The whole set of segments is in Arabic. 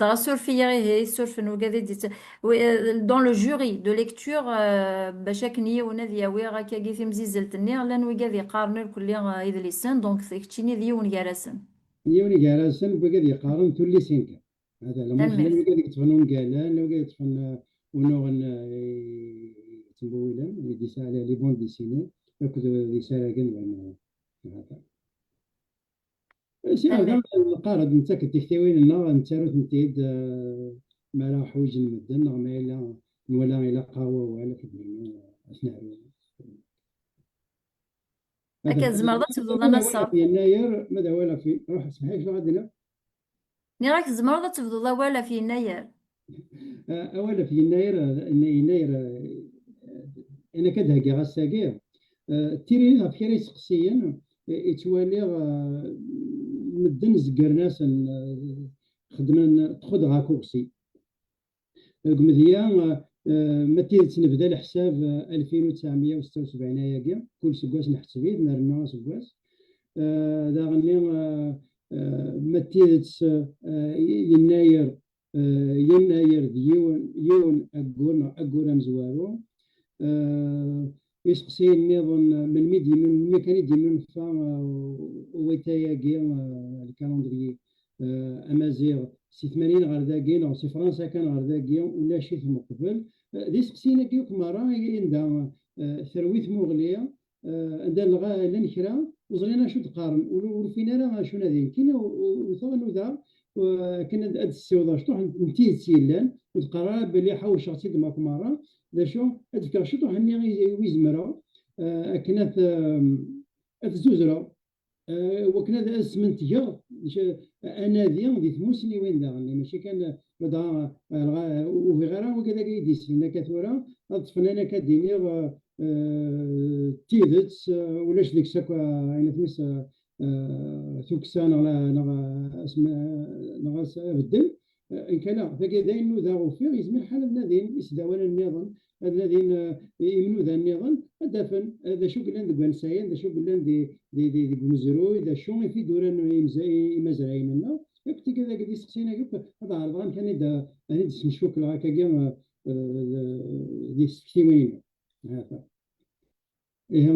Dans la surfierie, surfen dans le jury de lecture باش كني ونادي وي راه كاكي في مزيزلت النير لان وي قاعد يقارن الكل يدلسن دونك تشيني ديون يارسن يوني جالسن بقى يقارن تولي سينكا هذا لما خلينا تنمرت بقى يتفنون قالان لو قاعد يتفن ونوغن تنبويلا اللي دي سالة لي بون ديسيني ياخذ دي سالة كن هذا شي هذا تنمرت القارد نتا كتحتوين النار نتا روت نتيد ما راه حويج المدن ما إلا ولا إلا قهوة ولا كدير أثناء هكا هذا زمرضة تبدو ماذا لنا ولا الصرف في يناير ماذا ولا في روح اسمحي شنو غادي ني راك زمرضة تبدو لا ولا في يناير أولا في يناير يناير أنا كدهقي غاساكير تيري غا فكري سقسيا يتوالي مدن زكر ناس خدمن تخد غا كورسي قمديا ما تنبدا الحساب 2976 ياكي كل سكواس نحسبيه نرنا سكواس دا غني ما تيتس يناير يناير يون أقول مزوارو يسقسي النظام من ميدي من ميكانيدي من فا ويتاياكي الكالندري أمازيغ سي 80 غير داكين أو سي فرنسا كان غير داكين ولا شي في المقبل دي سقسينا كيوك مرة يندا ثرويت مغلية عندنا لغا لن كرا وزغينا شو تقارن ولفينا راه شو نادين كاين وثغنو ذا كنا هاد السيوضه شطوح نتي سيلان وتقرا بلي حوش شخصي دماك مرة لا شو هاد فكرة شطوح هني ويزمرا كانت زوزرا وكنا اسمنت جا اناديا دي ثموسني وين داغني ماشي كان بدا وفي غيرها وكذا كيديس لنا كثورة الفنانه كديني تيدت ولاش ديك ساكا اين تمس ثوكسان ولا اسم نغاس بدل ان كان فكذا ذا فيه يزمر حال نادين يسداونا النظام الذين يمنوا ذا النظام دفن هذا شو قلنا دي بنسايين هذا شو قلنا دي مزروي هذا شو في دوران يمزرعين لنا كنت كذا قد يسقسينا هذا عرضان كان يدا انا نشوف هكا كاع دي سكيوين هذا إيه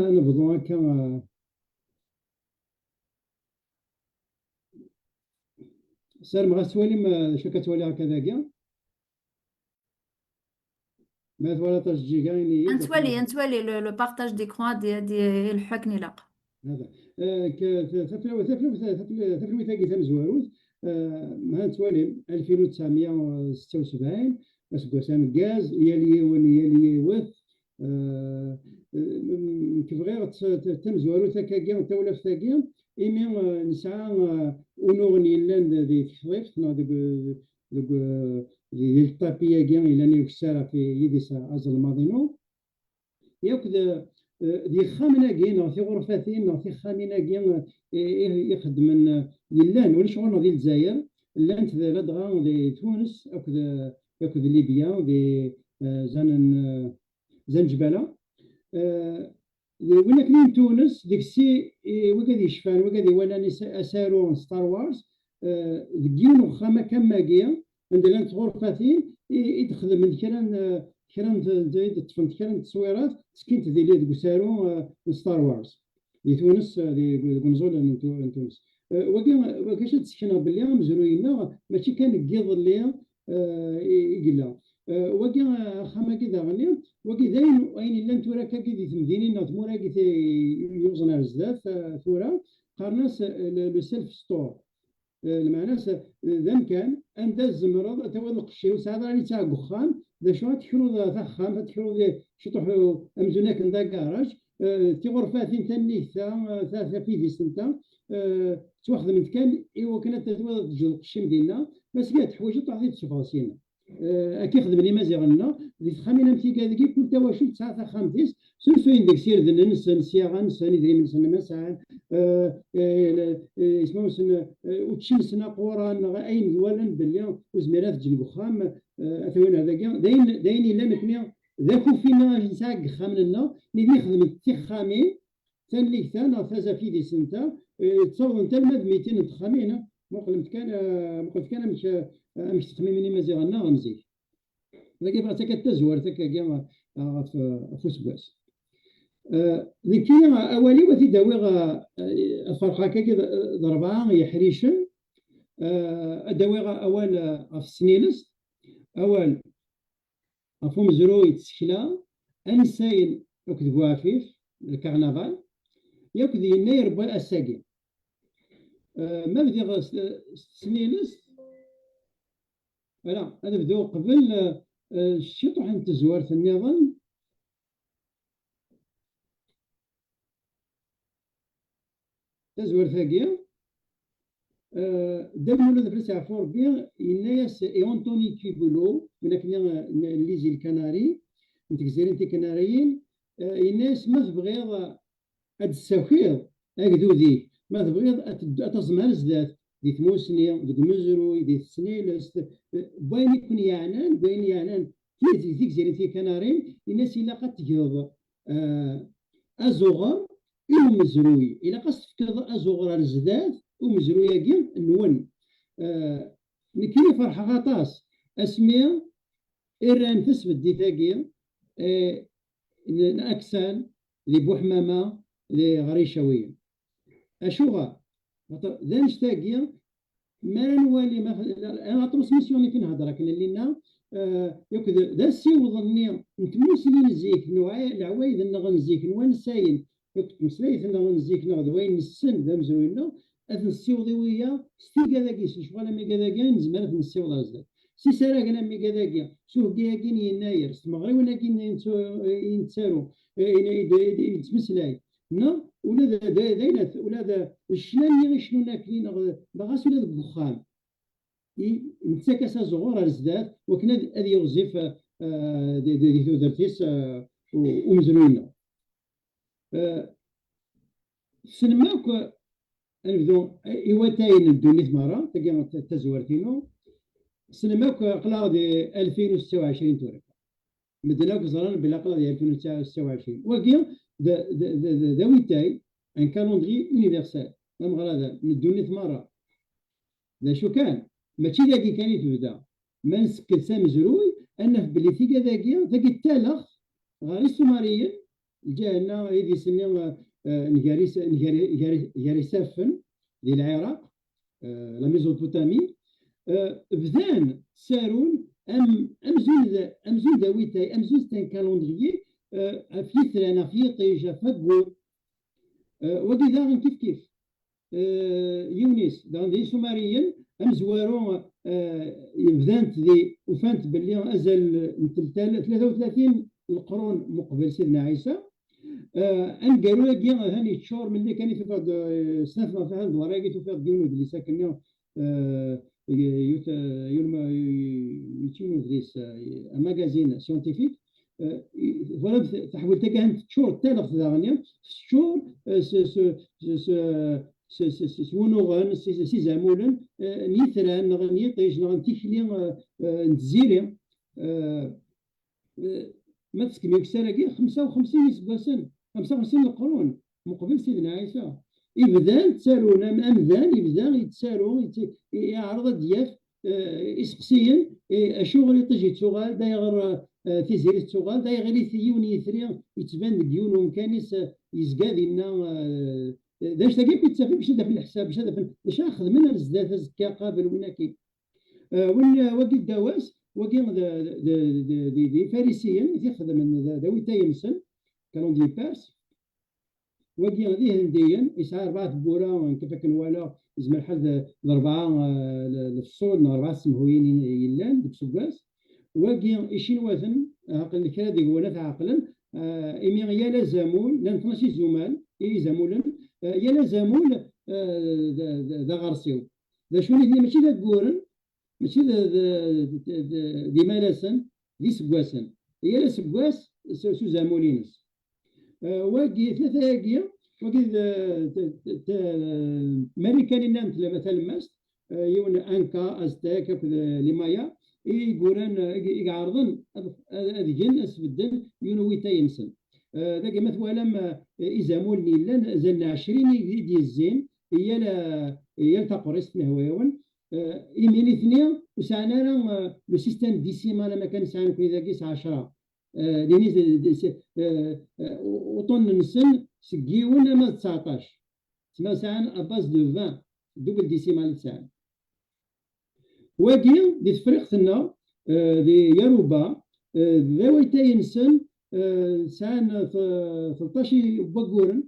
أنا بضوء كما سير ما غتولي ما شو كتولي هكذا كاع ما تولي تسجي كاين انتولي لو بارتاج ديكرون دي الحكني لاق هذا ثفلوي ثاقي تمزواروت ما تولي 1976 بس قسام الغاز يلي وث كبغي تمزوارو تاكاكيا تولف تاكيا إيمي نسعى ونغني لان دي تحويف دوك دي الطابية كيا إلا نيوكسارا في يديسا أزل ماضينو ياك دي خامنا كيا في غرفتين في خامنا كيا يخدم يلان ولا شغل ديال الجزائر لان لدغا دي تونس ياك ليبيا دي زنجبالة وين كاين تونس ديك السي وكادي يشفان وكادي ولا اسارو ستار وارز ديون وخامه كماكيا عندنا غرفتين يدخل من كران تفهمت كران تصويرات سكنت ديال ديك سارو ستار وارز دي تونس دي نزول تونس وكاش تسكن باللي مزروينا ماشي كان كيض اللي يقلا وكي خما كذا غني وكي داين اين لان تورا كي تمديني نوت مورا كي يوزنا بزاف ثورا قرناس لو سيلف ستور المعنى ذم كان عند الزمرض تو القشي وساعه راني تاع قخان ذا شو تكرو ذا خام تكرو شطح امزوناك ندا كراج تي غرفات تاني ثلاثه في دي سنتا تواخذ من كان ايوا كانت تتوضج القشي مدينه بس كاع حوايج تعطي تفاصيل كيخدم لي مازيغنا اللي تخمينا متي كذا كل تواشي تسعه خامتيس سوين ديك سير دنس نسيغان سني دري من سنه مسا اسمو سن وتشين سنه قوران اين ولن بلي وزميرات جنب خام اثوين هذا داين الا مكني ذاكو فينا نساق خامنا اللي يخدم التخامين ثاني ثانا فازا في دي سنتا تصور انت المد 200 تخامين مقلت كان مش تخميمني مزيغنا غمزي لكن بغات كتزور كاع فوس باس ذيك اولي وثي داوي الفرقه كي ضربها يحريشن داوي اول في السنينس اول افهم زروي تسكلا انساين وكذ وافيف الكرنفال ياكد يناير با الساقي ما بدي سنينس لا هذا بدو قبل الشطح انت زوارت النظام تزور ثاقية دابا ولا درس عفور بيان الناس اونتوني كيبولو من الليزي الكناري انت كزيرين انت كناريين الناس ما تبغيض هاد السوكيض هكذو ذيك ما تبغيض اتزمر زدات دي ثموسني ديك مزروي دي سنيلس بين يكون يعنان بين يعنان ذيك زيرين انت كناريين الناس الا قد تجيض ازوغر مزروي الا قصد تفكر ازوغر الزداد ومزرويه كي نون كي فرحه غطاس اسمية إيران تثبت دي ثاقية الأكسان لي بوحمامة لي غريشوية أشوغا ذا نشتاقية ما نوالي أنا أطرس ميسيوني كنهضر كنا لينا ياكد ذا السي وظني نتموسلين نزيك نوعي العوايد نغنزيك نوان ساين ياكد مسلايث نغنزيك نغدوين السن ذا مزروينا أثن السيوضيوية ستي كذاكي شغالة مي كذاكي نزمر أثن السيوض أزداد سي سراقنا مي كذاكي شوف كياكين يناير ستمغري ولكن ينتسارو يتمسلاي نا ولا داينات ولا ذا الشلام يغي شنو ناكلين باغاس ولا ذاك الدخان نتساكاسا زغور أزداد وكنا هذه يوظف دي ثودرتيس ومزروينا سنماك نبدو إيواتاين الدنيا مرة تلقى تزورتينو سينماك قلا دي 2026 تورك مدناك زران بلا قلا دي 2026 وكي دا ويتاي ان كالوندري يونيفرسال لم غرادا من الدنيا مرة لا شو كان ماشي ذاكي كان يتبدا ما نسكت سام زروي انه بلي ثيكا ذاكي التالخ غير السومريين جانا هيدي سنين نجاري سافن ديال العراق لا ميزوبوتامي بدان سارون ام زون داويتاي ام زون تان كالوندريي في ثلانا في طيجه فقو ودي داغن كيف يونس داغن دي سوماريين ام زوارون بدانت دي وفانت باللي ازال 33 القرون مقبل سيدنا عيسى ان قالوا لك هاني تشور من اللي كان في فاد سنه في هذا الوراقي في فاد ديونو اللي ساكن يتشينو دريس ماغازين سيونتيفيك فوالا تحول تكهن تشور تالغ ثانيا تشور سونوغان سي زامولن نيثران نغنيطيش نغنتيكلي نتزيري ما تسكمي كساراكي 55 سباسن 55 القرون مقبل سيدنا عيسى يبدا تسالون امذان يبدا يتسالوا يعرض الضياف اسقسيا اشغل يطيج تسوغال دايغر في زير تسوغال دايغر ثيون يثري يتبان ديون ومكانيس يزقى لنا داش تاكي كنت تسافي باش هذا في الحساب باش هذا باش ناخذ منها الزداد زكا قابل وناكي وين واقي الدواس واقي دي فارسيين يخدم من داويتا يمسن كانوا دي بارس واقي غادي هنديا يسعى 4 بورا كيف ولا زعما حد الاربعه الفصول 4 سمهويين يلان ديك سكاس واقي شينوازن عقل الكرادي هو لا عقلا ايمي يا لا زامول لان 12 زمال اي زامولا يا لا زامول دا غارسيو دا شوني دي ماشي دا كورن ماشي دي مالاسن دي سكواسن هي لا سكواس سو زامولينس واقي ثلاثه واقيه واقي ماريكاني نامت مثلا ماست يون انكا ازتاك لي مايا يقولون يعرضن هذه جنس بدن يونويتا ينسن ذاك مثلا يزامون لنا زلنا 20 ديال الزين هي يلتقوا ريست مهويون إيميني ثنيا وسعنا لو سيستيم ديسيمال ما كان سعنا في ذاك 10 ليني وطن نسن سكيون ما 19 تسمى سعنا اباز دو 20 دوبل ديسيمال سعنا واقي دي تفريقتنا دي ياروبا ذويتا ينسن سعنا 13 بقورن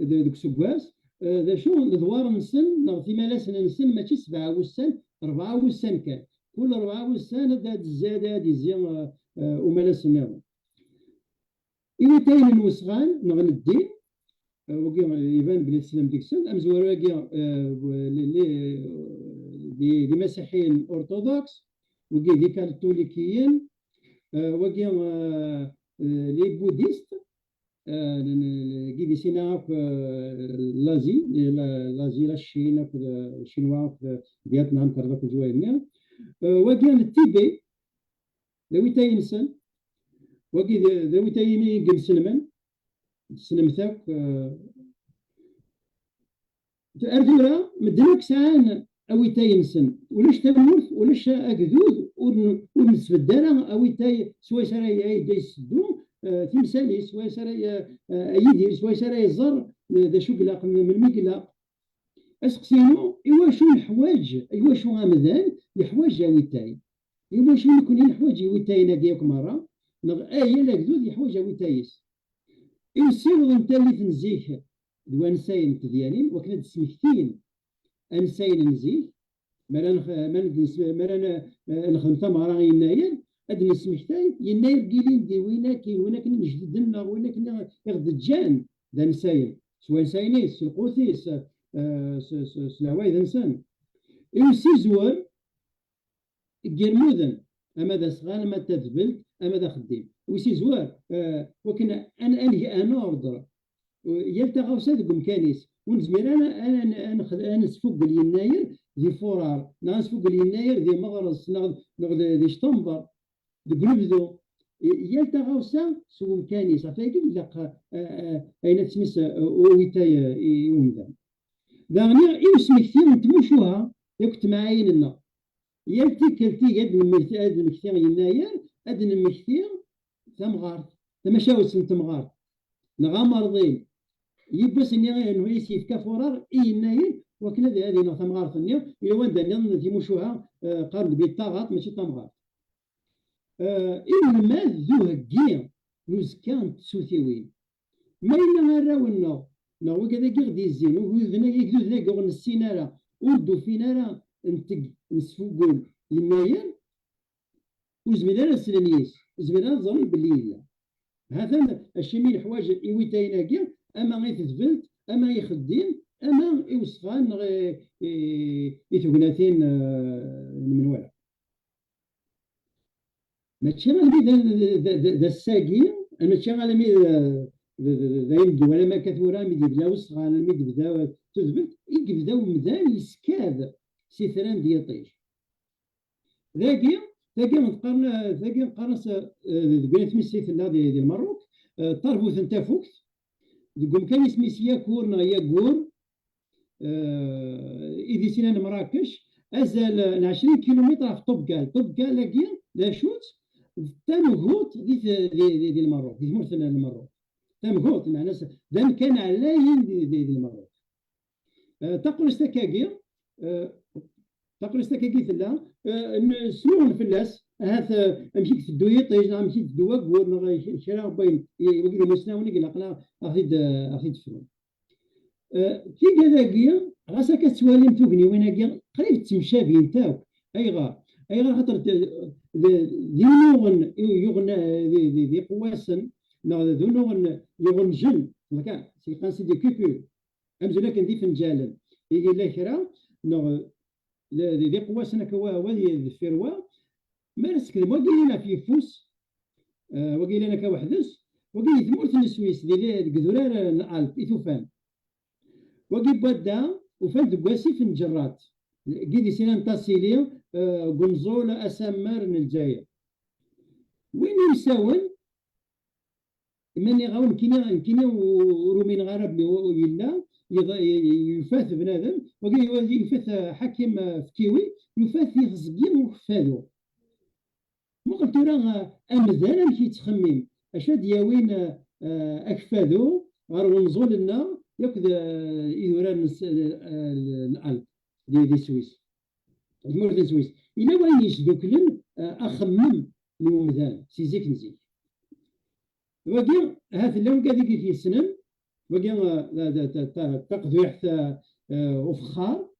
دوك سكواس ذا شو دوار نسن نغطي مالاسنا نسن ماشي 7 وسن 4 وسن كان كل 4 وسن داد الزادة دي زين ومالاسنا إيوتاين الوسغان نغن الدين وقي يبان بلي تسلم ديك السن أمزور واقي دي مسيحيين أرثوذكس وقي دي كاثوليكيين وقي لي بوديست كي دي سينا في لازي لا الشين في الشينوا في فيتنام كردا في جوينيا وقي التيبي لويتاين سن وقي لويتاين قل سلمان سلمتك أردورا مدنك سان أويتاين سن ولاش تموت ولاش أكذوذ ونسف الدارة أويتاي سوا سراي جاي يسدو تمثالي سوا سراي يدير سوا سراي الزر ذا شو قلاق من المقلاق أسقسينو إوا شو الحواج إوا شو غامذان الحواج أويتاي إوا شو يكون الحواج أويتاي ناديك مرة نغ لا كذوذ الحواج أويتايس يصيروا انت اللي تنزيه دوانساين تديانين وكنا تسمكتين انساين نزيه مرنا نخدم تمارا يناير اد نسمكتين يناير قيلين دي وينا كنا نجددنا وينا كنا يغد الجان ذا نساين سواء نساينيس القوثيس سلاواي ذا انسان يوسي زوار الجرموذن اما ذا صغار اما تذبلت اما ذا خديم ويسي زوار وكنا انا اوردر يلتقى وساد مكانيس ونزمير انا نسفوق اليناير ذي فورار نسفوق اليناير ذي مغرس ذي شطنبر ذي قلبذو يلتقى وساد سو مكانيس عفاكي لقى اين تسمس ويتاي يومذا داغني يوسمي كثير نتموشوها كنت معاين لنا يلتي كلتي قد المكثير يناير ادن المكثير تمغار تمشاوس تمغار نغا مرضين يبس اني انه يسيف كفورار يناير وكنا هذه تمغار ثانيه الى وين دنا تيموشوها قارن بالطاغات ماشي تمغار إنما ذو هكيا نوزكان تسوثيوين ما إلا نراونا نو كذا كيغدي الزين وذنا يكذو ذاك السينارا ودو فينارا نتق نسفوقون يناير وزميلنا السلانيس زميلنا ظن بالليل هذا الشميل الحوايج إيويتايناكيا أما غيتثبلت أما يخدين أما يوسخان يتوكناتين من ورا ماشي غالبي ذا الساقين ماشي غالبي ذا يبدو ولا ما كثورا ميدي بدا وسخان ميدي بدا تثبت يبدا ومدان يسكاد سيثران دياطيش ذاكي نقارن ذاكي نقارن بين تمسيت ديال المروك طربوث نتا فوكت يقول كان يسميس يا كورنا يا كور إذا سنان مراكش أزال 20 كيلومتر في طبقال لاكي لا شوت تمغوت دي المروك دي مرسل المروك تمغوت معناها دام كان علاين دي المروك تقول استكاكي ثلا سنون فلاس هذا مشيت في الدويط مشيت في الدواق شرا بين وقيل مسناوني قال قلا اخذ فلوس كي كذاكيا غاسا كتسوالم توغني وين قريب تمشى بين تاو اي غير خاطر ذي نوغن يغنى ذي قواسن ذي نوغن يغن جن مكان سي قانسي دي كوكو امزو لكن دي فنجالا يقول لا كرا ذي قواسن كوا ولي الفروا ما نسكلم وقيلنا في فوس وقيلنا كوحدس وقيل ثمورت السويس ديال قذورار الالب ايثوفان وقيل بدا وفان دكواسي في الجرات قيدي سنان تاسيليا قنزوله اسمر من الجزائر وين يساون ماني غاون كينا ورومين غرب يلا يفاث بنادم يفاث حكيم في كيوي يفاث يغزقين وكفادو ما قلت راه امزال مشي يتخمم اش دياوين اكفادو غير ونزول لنا ياك يوران الالب دي سويس جمهورية السويس إلا وين يسدوكلن أخمم نومذان سيزيك نزيك وكي هاث اللون كذيك في السنن وكي تقضي حتى وفخار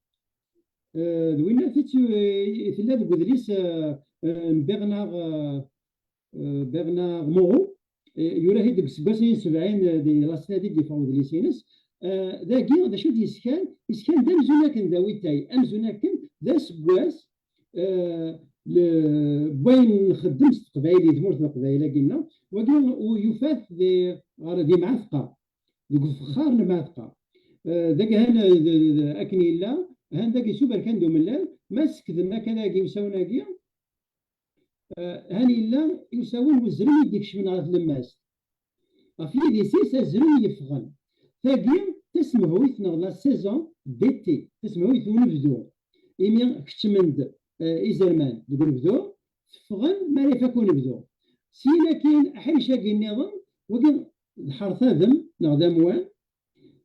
دوينا ثلا دو بدليس بيرنار مورو يورا هيدك سباسين 70 دي لاسنا دي فاو دليسينس داكي دا شو ديسكان إسكان دا مزونا داوي تاي أمزونا كن دا سبواس بوين نخدم قبايلي ثمورت القبايله قلنا ويفاث دي معثقه دوك فخار المعثقه ذاك هنا اكني لا هان ذاك سوبر كان دوم الليل ماسك ذا كذا يساونا كي هاني لا يساوون وزري يديك شمن على اللماس في دي سيس زري يفغن ثاقي تسمعوا يثنغ لا سيزون ديتي تسمعوا يثنغ نبدو إيمي كتمند إزرمان يقول بدو فغن ما يفكون بدو سينا كاين حيشة كي النظام وكان الحرث ذم نغدام وان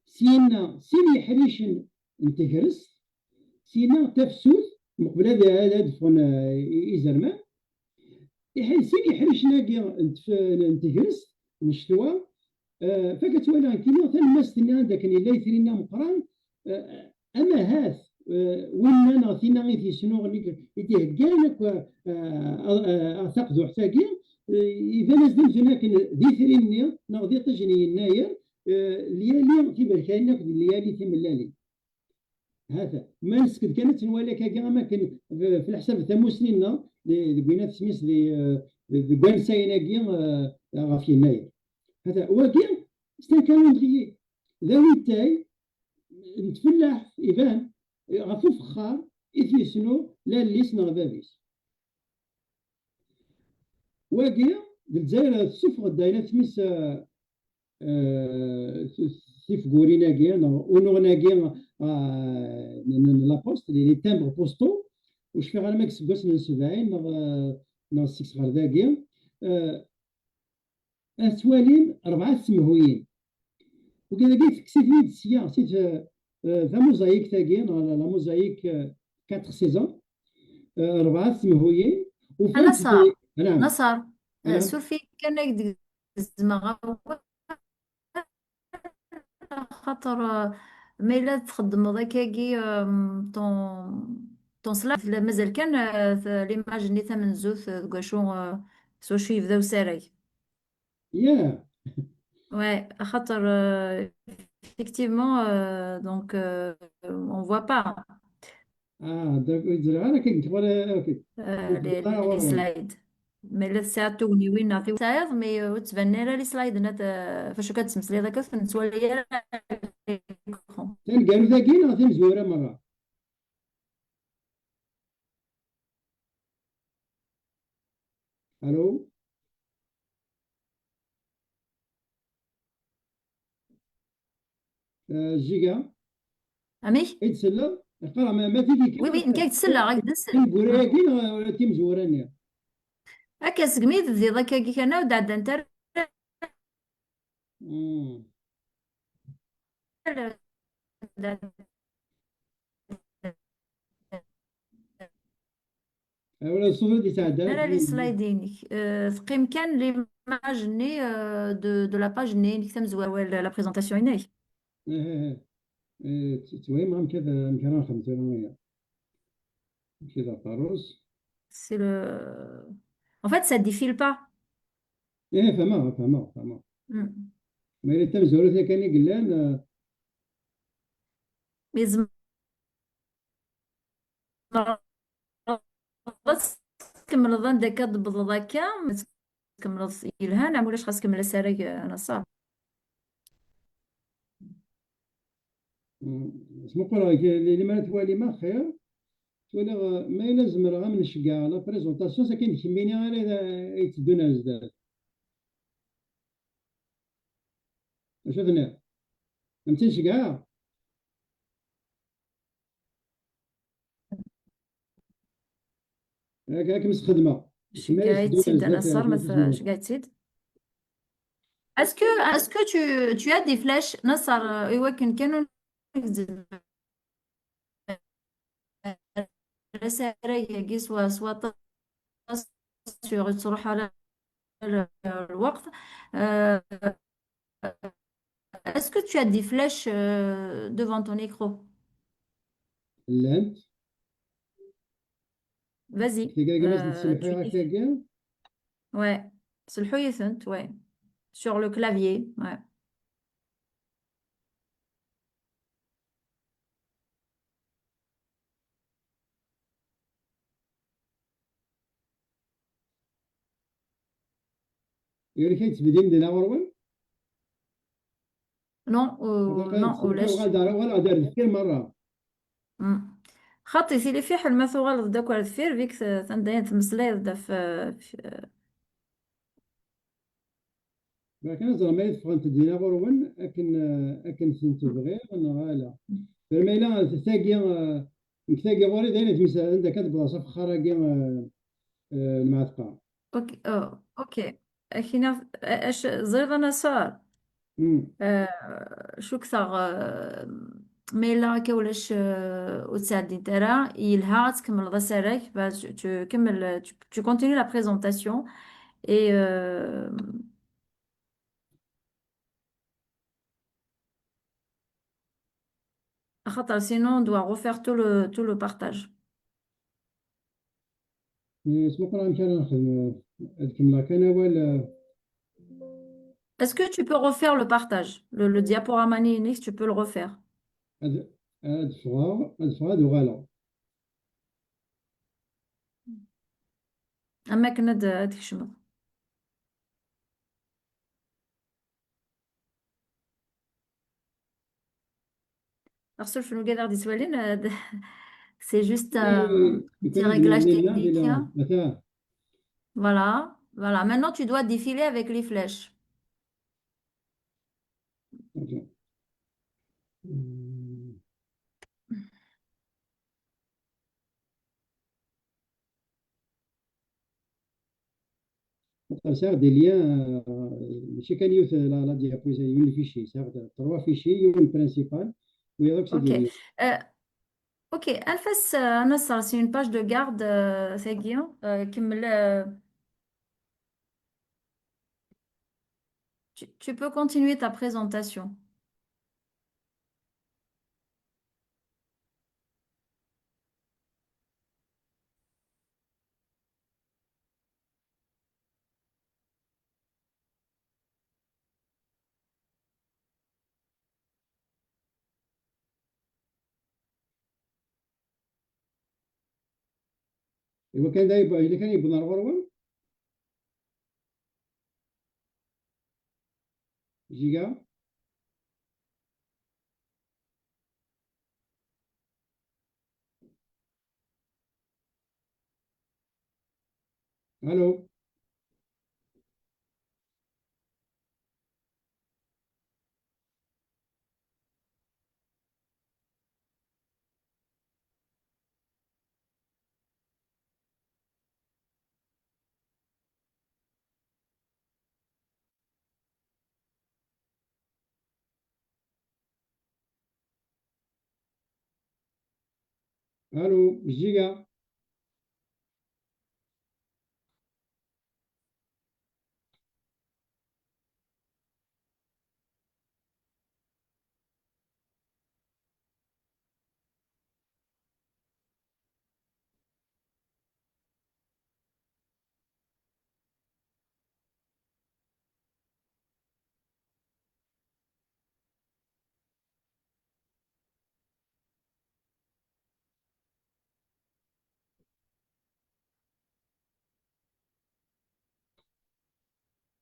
سينا يحريشن انتكرس سينا تفسوس مقبل هذا دفن إزرمان سينا يحريشنا كي انتكرس نشتوا فكتولى كيما تلمست عندك اللي لا يثرينا مقران اما هاث وين انا ثينا غير في شنو يديه كانك تاخذوا حتاكي اذا نزلت هناك ذي ثريني نغدي تجني الناير ليالي كيما كاينه ليالي ثملالي هذا ما نسكت كانت ولا كاع ما كان في الحساب ثمو سنين بينات سميس دي بوين سايناكي غافي الناير هذا واقع كانوا مغيي ذوي تاي نتفلح إيفان غفو فخار إثيسنو لا الليس نغبابيس واقع بالجزائر السفر الداينة سميس سيف غورينا كيا ونغنا كيا لابوست لي تامبر بوستو وش في غير ماكس باس من 70 نغ 6 غير ذاكيا أسوالين 4 سمهويين وكذا كيف كسيتني السيا سيت ذا موزايك تاكي لا موزايك 4 سيزون 4 سمهويين نصر نعم نصر نعم سورفي كان زعما خاطر ما إلا تخدم هكاكي طون سلاف مازال كان ليماج نيتا من زوث كاشو سو شي يبداو ساراي يا ouais خاطر effectivement donc on voit pas داك انا كنت ولا اوكي les slides mais لا ساعات توني وين نعطيو ساعات مي تبان لنا لي سلايد فاش كتمثلي هذاك فنتولي كان قالوا ذاكي غادي مزوره مره الو جيجا امي يتسلى قرا ما فيك وي وي نكاك تسلا غاك تسلا كنقول كاين ولا تي مزوراني هكا سقميت ذي ذاك كي كان ودعد انت ولا الصوت يتعدى انا لي سلايدينك ثقيم كان لي ماجني دو لا باج ني نكتم زوال لا بريزونطاسيون هناي تويم عم كذا يمكن خمسة كذا طاروس c'est le en fait ça défile pas فما ما إلا تم زورتها كان يقلان mais بس كمل ظن داك تبض ذاك كمل يلهان عمولاش خاص كمل سارق انا صح اسمو قرا اللي ما توالي ما خير ولا ما يلزم راه من الشقا لا بريزونطاسيون ساكن كميني غير اذا يتدونا زداد اش هذا فهمتي شقا هكاك مس خدمة. تسمى قاعد يسدونا تسيد أنا بزاف صار في مثلا الزمن. قاعد تسيد. est-ce que tu as des flèches نصر يمكن كانوا نكذب على سرايا سوا تروح على الوقت. Euh, est-ce que tu as des flèches devant ton écran? اللانت Vas-y, كي كاع باش نسمحي tu هكا défiles. كاع. Ouais, c'est le Hyacinth, ouais. Sur le clavier, ouais. يقول لك تبدي من الاول. Non, هذا non, تسمحي ولاش. وغادر دير مرة. مم. خاطي سيلي في حل ما غلط داك ولا دفير فيك تندين تمسلاي دا لكن زعما يدفع تدينا غرون اكن سنتو بغير انا لا. فرميلا تاقي تاقي غوري دايره تمسا عندك كتب بلاصه فخاره كي المعتقه. اوكي اوكي. هنا اش زريض انا صار. شو كثر ميلا كولاش وتساعدي ترى يلها تكمل غسالك باش تكمل tu continues la présentation et خاطر sinon on doit refaire tout le partage. اسمو قران كان نخدم كملا كان ولا. Est-ce que tu peux refaire le partage? Le diaporama Ninix, tu peux le refaire. هاد فغاد وغالا. أما كنا هذيك الشمال. أرسل في المقدار دي سوالين c'est juste un petit يكون réglage لله technique, الى hein. مثلا. Voilà, voilà. Maintenant, tu dois défiler avec les flèches. ساغ دي ليان ماشي كان يوث لا ديابوزا يون فيشي ساغ تروا فيشي يون برينسيبال ويا سي Ok. دي ليان. Euh, ok. Alphas, Nassar, c'est une page de garde, c'est Guillaume, tu peux continuer ta présentation. هو كان دايب اللي كان يبنى الغرون جيجا. الو. الو جيجا.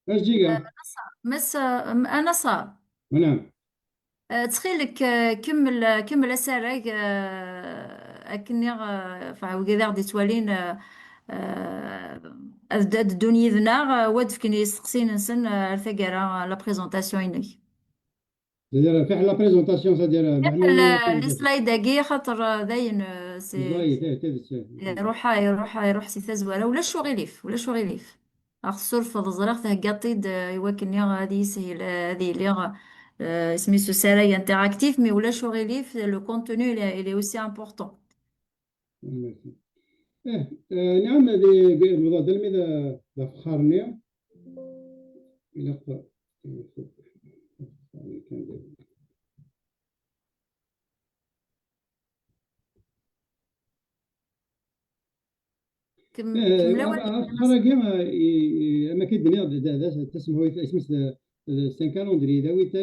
اش جيجا. مس أنا صار. ونعم. تخيلك كمل أسرق أكني وكذا غدي توالين أزداد الدنيا ذنا واد فكني يسقسين نسن ثقرا لا بريزونطاسيون إنك سادير فيح لا بريزونطاسيون سادير محنا لي سلايد كي خاطر داين سي زوايد تدس. يروح سي تزوارة ولا شو غيليف ولا شو غيليف. الصرف ضزرق تهقاطيد يوكن يا غادي يسهل هذه اللي سميتو سراي انتراكتيف مي ولا شو غيليف لو كونتوني il est aussi important. نعم، هذه الموضوع ده الميدا فخرني إلى كملاوة خرج ما كدني تسمى اسمه سان كالوندري داوي تا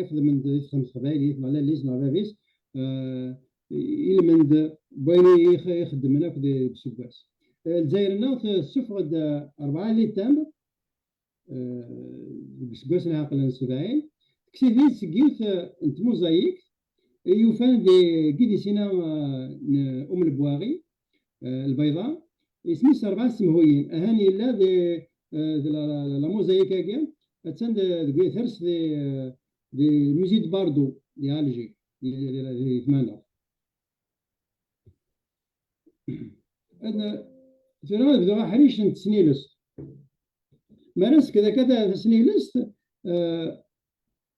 يخدم من يخدم قبايلي يطلع على ليس مع بابيس يلمند بوين يخدم هناك بسباس الجزائر ناوت سفرد 4 لي تام بسباس العقل 70 كسيدي سكيوت انت موزايك يوفان دي كيدي سينا ام البواغي البيضاء اسمي 4 سمهويين اهاني لا دي لا موزايكا كاع تسند دي ثرس دي ميوزيك باردو دي الجي دي ثمانية انا فيرا بدو حريش نتسنيلس مارس كذا كذا تسنيلس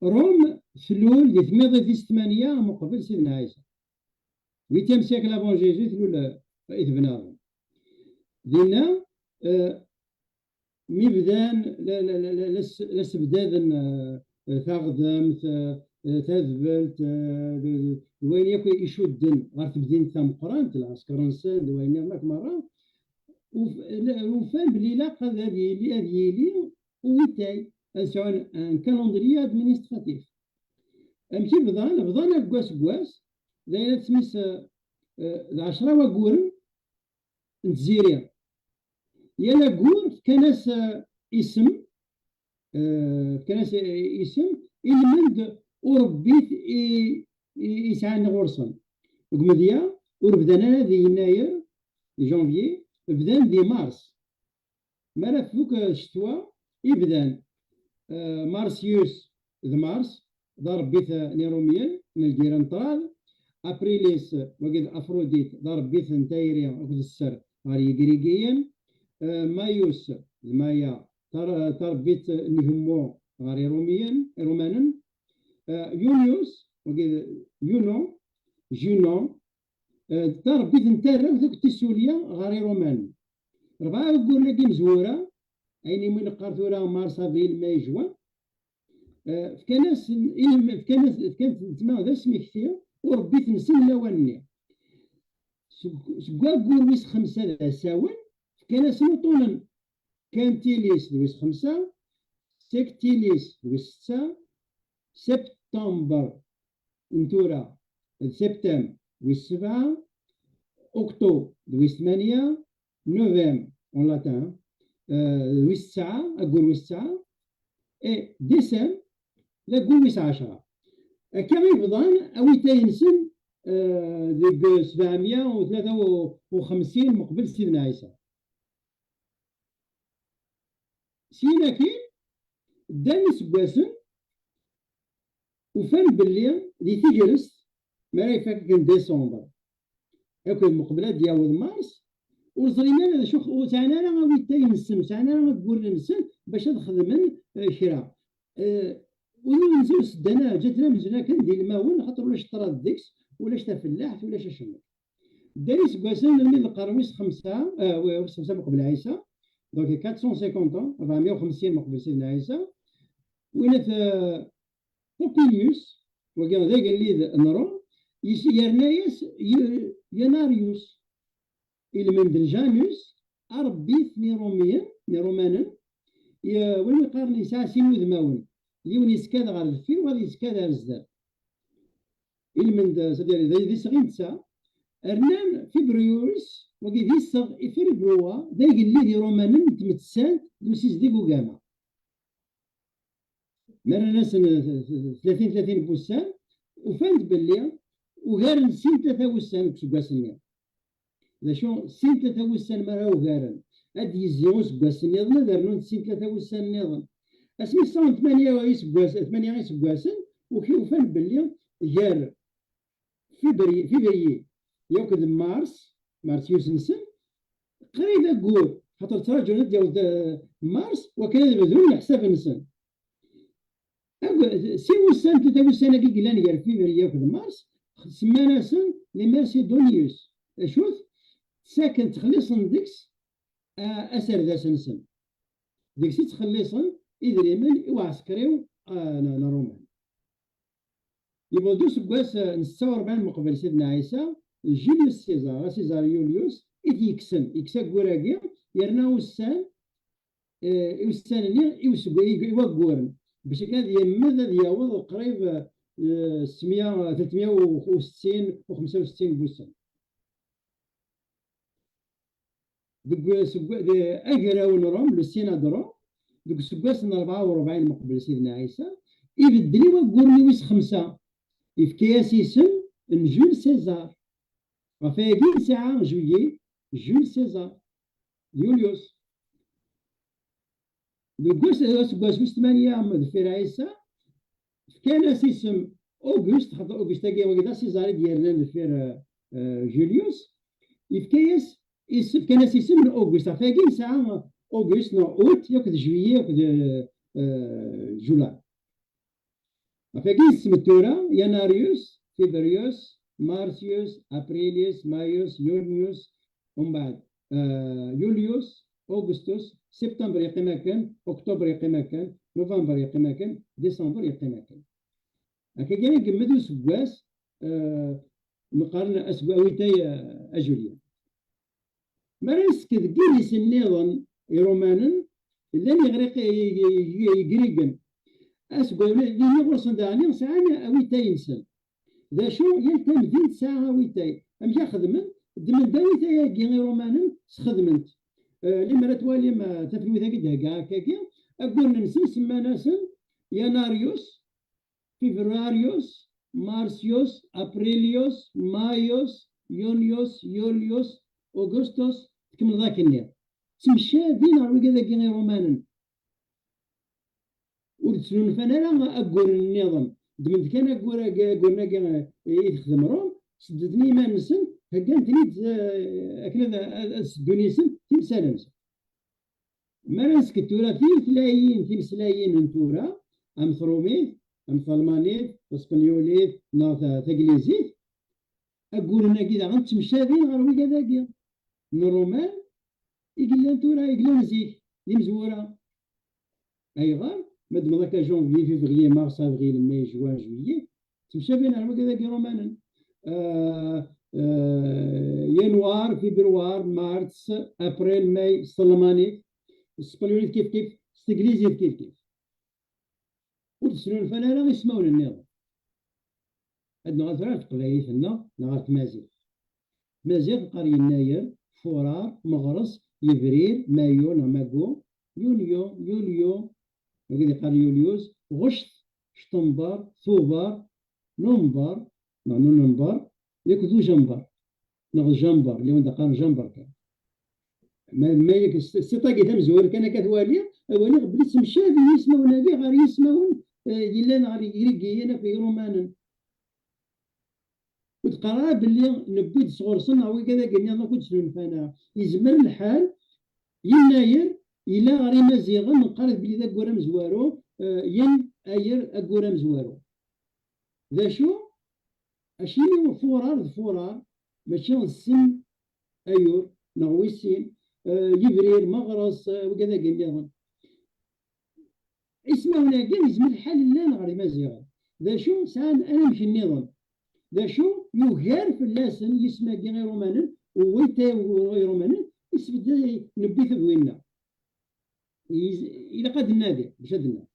روم فلول دي ثميض دي 8 مقبل سيدنا عيسى 8 سيكل افون جيزي ثلول إثبنا دينا مي بدان لا سبداد تغذم تذبلت وين ياكو يشدن غير تبدين ثم قران العسكر نسان وين يماك مره وفان بلي لا قد هذه لي ويتاي سواء ان كالندري ادمينستراتيف امشي بضان كواس دايره تسميس 10 وقورن نتزيريا يلا قور كناس اسم المند وربيت يسعى غورصن وقمديا وربدانا ذي يناير جانفي بدان دي مارس مالا فوق الشتوى يبدان مارسيوس ذا مارس ضرب بيث نيروميان من الجيران طراد ابريليس وقد افروديت ضرب بيث نتايريا وقد السر غاري جريجيا مايوس المايا تربيت نهمو غاري رومانا يونيوس وقد يونو جونو تربيت نتارا وذوك التسوليا غاري رومان 4 يقول لك مزوره عيني من قرطوره مارس ابريل ماي جوان كانت تسمى ذا اسمي كثير وربيت نسن لواني سكوا قول 5 ساون كان اسمه طولا كان تيليس دويس 5 سيك تيليس دويس 6 سبتمبر انتورا سبتمبر دويس 7 اكتوبر دويس 8 نوفمبر اون لاتان دويس 9 اقول دويس 9 اي ديسمبر لا قول دويس 10 كما يفضل اوي تاينسن ديك 753 مقبل سيدنا عيسى سينا كين داني سباسن وفان بلي دي تيجرس ما يفك كان ديسمبر هاكا المقبلات ديال مارس وزرينا هذا شوخ وتعنا راه غادي تاينسن وتعنا راه تقول نسن باش نخدم شراء ونزيو سدانا جاتنا مزنا كندير الماون خاطر ولا شطرات ديكس ولا شتا فلاح ولا شنو داني سباسن من القرويس 5 مقبل عيسى دونك 450 450 مقبل سيدنا عيسى وين بوبيليوس وكان ذاك اللي نرو يرنايس يناريوس اللي من جانيوس اربيت نيرومانا وين يقارن يسعى سينو ذماون يون يسكاد غير الفيل وغادي يسكاد غير الزداد اللي من سدير ذي سغين تسا ارنان فبراير وكي ذي صغ فبراير ذاك اللي دي رومانا تمتسان دوسيس دي بوغاما مرة ناس 30 بوسان وفانت باللي وغير سين 3 وسان كسكاسني ذا شو سين 3 وسان مرة وغيرن هاد يزيون سكاسني نظن دارنون سين 3 وسان نظن اسمي 8 يسكاسن وكيف فان باللي غير فبراير يوكد مارس يوسنسن قريب أقول خاطر تراجعوا ديال مارس وكان بدون الحساب نسن سي وسان 3 كي قلنا نير في ياخذ مارس سمانا سن لي مارسيدونيوس شوف ساكن تخلصن ديكس اسر ذا سنسن ديكسي تخلصن إدريمن وعسكريو رومان يبغوا سكواس 46 مقبل سيدنا عيسى جوليوس سيزار يوليوس يكسا كوراكي يرنا وسان وسانني يوغورن باش كان يمد ياوض قريب 360 و 65 بوسان دوك اجراو نروم لو سينادرو دوك سكواس 44 مقبل سيدنا عيسى يبدل يوغورني ويس 5 يفكياس اسم جول سيزار وفاقين ساعة جويي جول سيزار يوليوس سكواس ويس 8 دفير عيسى كان اسم اوغست خاطر اوغست تاكي وكذا سيزاري ديالنا دفير جوليوس يفكياس اسم كان اسم من اوغست فاقين ساعة اوغست نو اوت ياخذ جويي ياخذ جولاي فاقين اسم التورا ينايروس فبراير مارسيوس ابريليوس مايوس يونيوس ومن بعد يوليوس أغسطس سبتمبر يقيم كان أكتوبر يقيم كان نوفمبر يقيم كان ديسمبر يقيم كان هكا كان يقمدو سكواس مقارنة أسبوعيتي أجوليا ما نسكت كيريس النظام رومانا لن يغرق يقريقن أسبوع اللي يغرسن دعني ساعة أويتي ينسل ذا شو يلتم دين ساعة أويتي أمشي خدمن دمن داويتي يا رومانا خدمنت لما توالي ما تفلوي ذاك كاع كاكي أقول نمسن سمانا سن ينايروس فبرايروس مارسيوس أبريليوس مايوس يونيوس يوليوس أغسطس تكمل ذاك النير تمشى دين عروي كذا كي رومانا ورسلون فانا أقول النظام دمنت كان قلنا كان يخدم روم سددني ما نسن هكا تريد أكل الدنيا سن تمسالم ما نسكت تورا تمسلايين نتورا أم ثروميت أم ثلمانيت اسبانيوليت ناثا تجليزيت أقول لنا كذا غنتمشى بين غير كذا كذا نرومان يقول نتورا يقول نزيك يمزورا أيضا مد مذاك جونفي فيفري مارس افريل ماي جوان جويي تمشى بين غير كذا كي رومانا يناير فبراير مارس ابريل ماي سلمانيت اسبانيوليت كيف استنجليزيت كيف ودسنون الفنانة يسمعون النظام عندنا غثرات قبايلنا نغارت مازيغ قري يناير فورار مغرس يفرير مايو نماكو يونيو يوليو وكذا قال يوليوس غشت شطنبر ثوبر نومبر نومبر يكذو جنبر نغ جنبر اللي وندا قال جنبر كان ما يك ستاكي تمزور كان كثوالي أولي قبل تمشى يسمعون هذه غير يسمعون يلا غير يريقينا في رومانا وتقرا باللي نبيد صغور صنع وكذا قلنا ما كنتش نفانا يزمر الحال يناير إلا غير مزيغا من قالت بلي ذاك قرام زوارو ين أير أقرام زوارو ذا شو أشي فورار ماشي السن أيور نغويسين يفرير مغرس وكذا قلنا اسمعونا كان يزمر الحال لا نغري مزيغا ذا شو سان أنا مش النظام ذا شو يغار في اللسن يسمع غير رومانا وويتا غير رومانا يسبدا نبيث بوينا إذا قد النادي بشدنا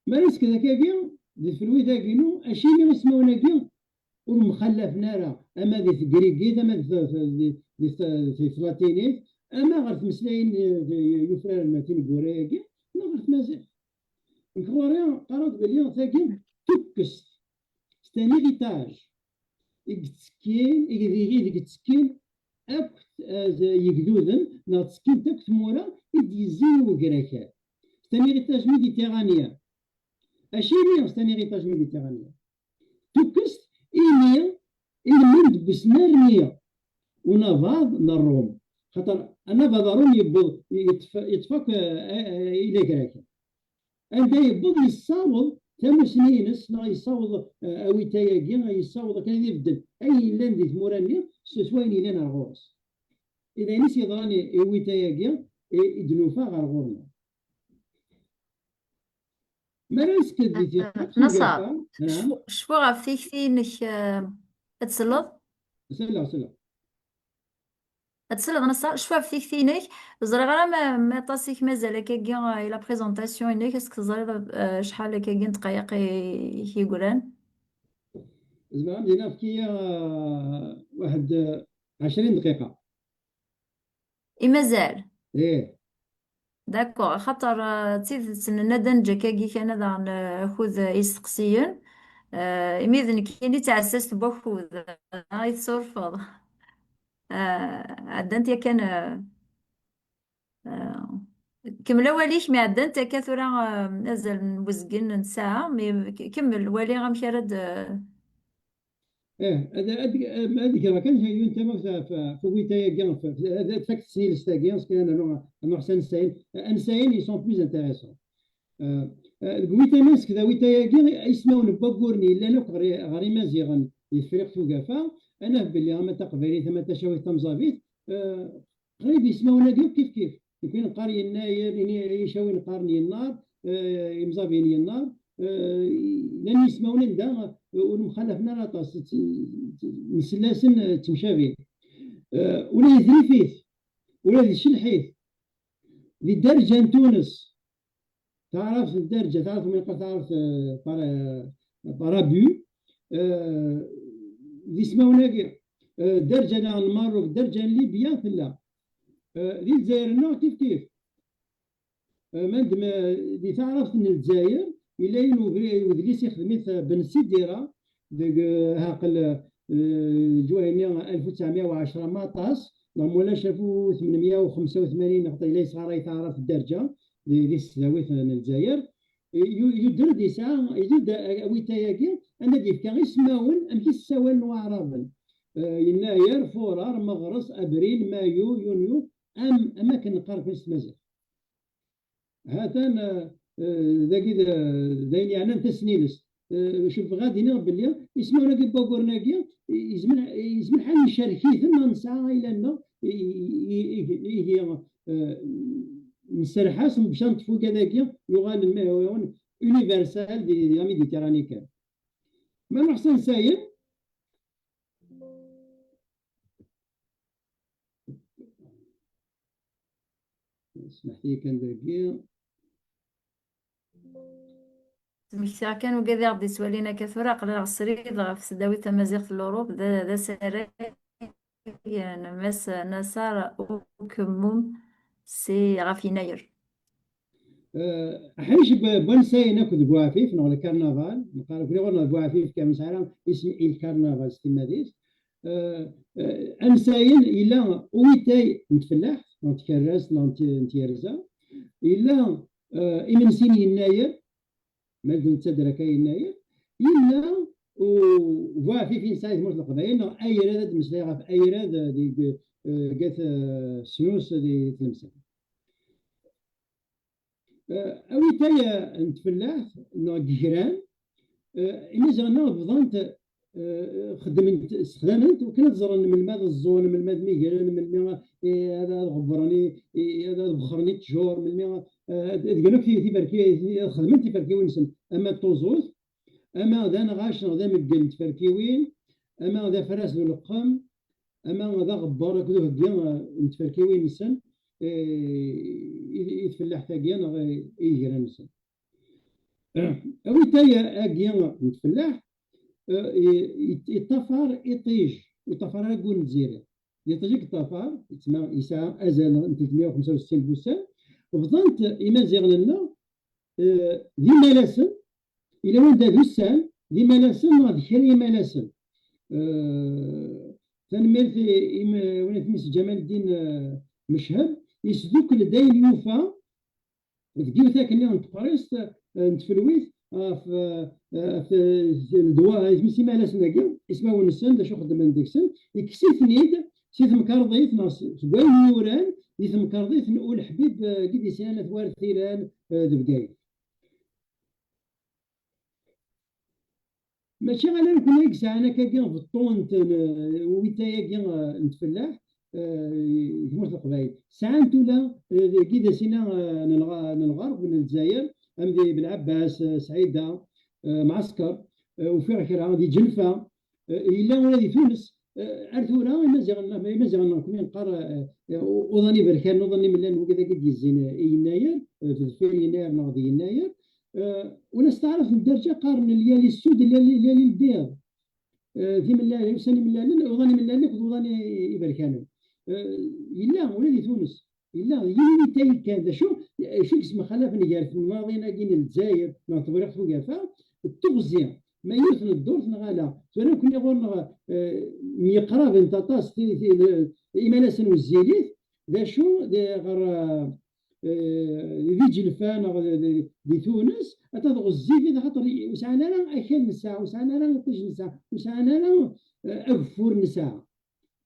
ما نسك ذاك كاكيا ذي فلوي ذاكينو أشي اللي يسمعونا كاع والمخلف نارا أما ذي غريكيت أما ذي فلاتينيت أما غير مسلاين يفرر ماتين كوراكي ما غير مازال الكوريا قررت بلي ثاكي توكست ستاني غيتاج يكتسكين يديك تسكين أكت يقدودن ناتسكين تاك تمورا يديزين وكراكات ستاني غيتاج ميديتيرانيا أشي مية ستاني غيتاج ميديتيرانيا توكست إيميا المند بسنارنية ونافاض نروم، خاطر نافاض روم يتفك إلى كراكا عندها يبض يصاوض ثمان سنين يصاوض أوي تاياكي يصاوض كان يبدل أي لان دي ثمورانية سوين لنا غورس إذا نسي ضاني أوي تاياكي يدنوفا غير غورنا ما راسك دي نصار نعم شفو غف تيكتينك تسلط سلا سلا تسلط نصار شفو غف تيكتينك زري غير ما طاسيك مازال كاكي إلا بريزونطاسيون إنك اسك زري شحال كاكي دقايق يقولان زعما عندنا في كيا واحد 20 دقيقة مازال إيه داكوغ خاطر تيد تسنى دنجا كاكي كان هذا ناخذ يستقسيين إميذن كيني تعسست بوخوذ يتصرفض عدنت يا كان آه، كمل واليش ما عدنت كثرة نزل نوزقن ساعة كمل والي غمشي رد ايه هذيك راه كان جاي انت في ويتايا كان هذا فاكت سنين ستاكيان كان نوع حسن ساين انساين اي سون بليز انتريسون الكويتا ناس كذا ويتايا كان يسمعون بوكورني الا نوك غري مازيغن يفرق في وقافا انا باللي غما تقبلي ثم تشاوي تمزابيت قريب يسمعون هذيك كيف يمكن قاري الناير يشاوي نقارني النار يمزابيني النار لن يسمعون دا ونمخلفنا لاطاس مسلاسن تمشابين ولا يدري فيه ولا يدشي الحيث ذي درجة تونس تعرف الدرجة تعرف من تعرف بارابيو ذي اسمونا درجة ناع الماروك درجة ليبيا لا ذي الجزائر كيف مادم ذي تعرف من الجزائر إلا يودليس يخدميت بن سيديرا هاقل جويني 1910 ماطاس ولا شافوا 885 نقطة إلا صغار تعرف الدرجة اللي سلاويت الجزائر يدر دي ساعة يجد ويتاياكي أنا ديف كان يسماون أمشي السوان وعرابا يناير فورار مغرس أبريل مايو يونيو أما كان نقارب في السمازة هاتان ذاكي داين يعني انت سنيلس شوف غادي نغ باللي يسمعونا كي بوكورناكيا يزمن حال نشاركي ثم نسعى الى انه هي نسرحاس باش نطفو كذاكيا يغال الماء يونيفرسال دي لا ميديتيراني كان ما نحسن ساير اسمح لي كان داكيا مكتاع كانوا كذا غدي سوالينا كثرة قلنا السريد غف سداوي تمازيغ الأوروب ذا ساري يعني مس نصار وكموم سي غف يناير حيش بونساي ناكل بوافيف نو الكرنفال نقالوا كل غورنا بوافيف كامل سعرام اسم الكرنفال ستيماديس انساين الى ويتاي نتفلاح نتكرس نتيرزا الى إمنسين يناير مازال تدرك يناير إلا وفي في سايد مطلق باين أي راد مسلاغة في أي راد دي قات سنوس دي تلمسة أوي تايا نتفلاح نوع جيران إلا زغنا بضانت خدمت استخدامات وكانت زرن من الماء الزون من الماء ميغران من الماء هذا غبراني هذا بخرني تجور من الماء قالوا في بركي خدمت في بركي وين اما الطوزوز اما ذا نغاش ذا مقل تفركيوين اما ذا فراس اللقام اما ذا غبار كذا هكذا نتفركيوين نسن يتفلح تاقيا يجرى نسن أوي تايا أقيا نتفلح يطفر يطيج يطفر يقول نزيري يطيج الطفر يسعى أزال 365 بوسان وبظنت إما زيغ لنا ذي ملاسن إلا وين ذا السان ذي ملاسن غادي كان ملاسن تنمير في وين تمس جمال الدين مشهد يسدوك لداين يوفا تجيو ذاك اللي نتفريس نتفلويت في الدواء سيما سناكي اسمه ونسن دا شو خدم ديكسن يكسي ثنيد سي ثمكرضيت ناس سكوين يوران دي ثمكرضيت نقول حبيب قد يسنان ثوار ثيران دبقاي ماشي غير نكون هيك ساعه كاين في الطون ويتا كاين نتفلاح في مرت القبائل ساعه ولا كي سينا الغرب من الجزائر امدي بالعباس سعيده معسكر وفي كرا دي جنفه الا ولا دي تونس ارثونا مازال كنا نقرا وظني بركان نظني من لان وكذا قد يزين يناير في يناير ناضي يناير ونستعرف الدرجه قارن الليالي السود الليالي البيض ذي من الله يسني من الله وظني من الله وظني يبركانو الا ولا دي تونس الا يلي تاي كان ذا شو اسمه خلاف نجار في الماضي ناقين الجزائر نعتبر فوق قافا التغزيه ما يوثن الدور نغالا فانا كنا نقول ميقراب انت طاس في ايمانسن والزيليث ذا شو ذا غير ذي جلفان دي تونس تضغ الزيت خاطر وسعنا لا اكل نساء وسعنا لا نقش نساء وسعنا لا اغفر نساء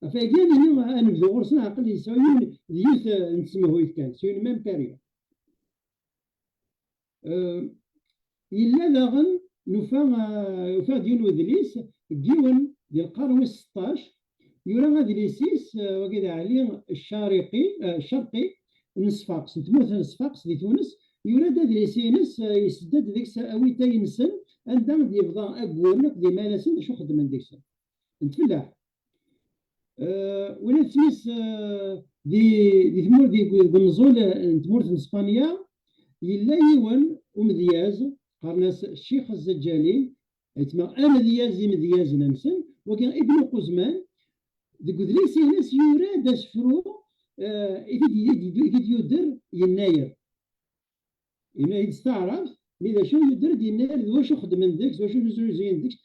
فكان هنا نبدو غرسنا عقل يسويون ديوث نسموه كان سوين ميم بيريود الا داغن نوفا ديون ودليس ديون ديال القرن 16 يورا غادي ليسيس وكذا عليه الشرقي نصفاقس نتموت نصفاقس دي تونس يورا هاد ليسينس يسدد ديك اويتا ينسن عندها دي بضا اكورنك دي مالسن شو خدم من ديك نتفلاح ولا تسميس دي ثمور دي بنزول تمورت في اسبانيا يلا يون ومذياز قرناس الشيخ الزجالي يتما امذياز مذياز نمسن وكان ابن قزمان دي قدريسي ناس يورا داس فرو يدر يناير يستعرف إذا شو يدر يناير واش خدم من ديكس واش نزول زين ديكس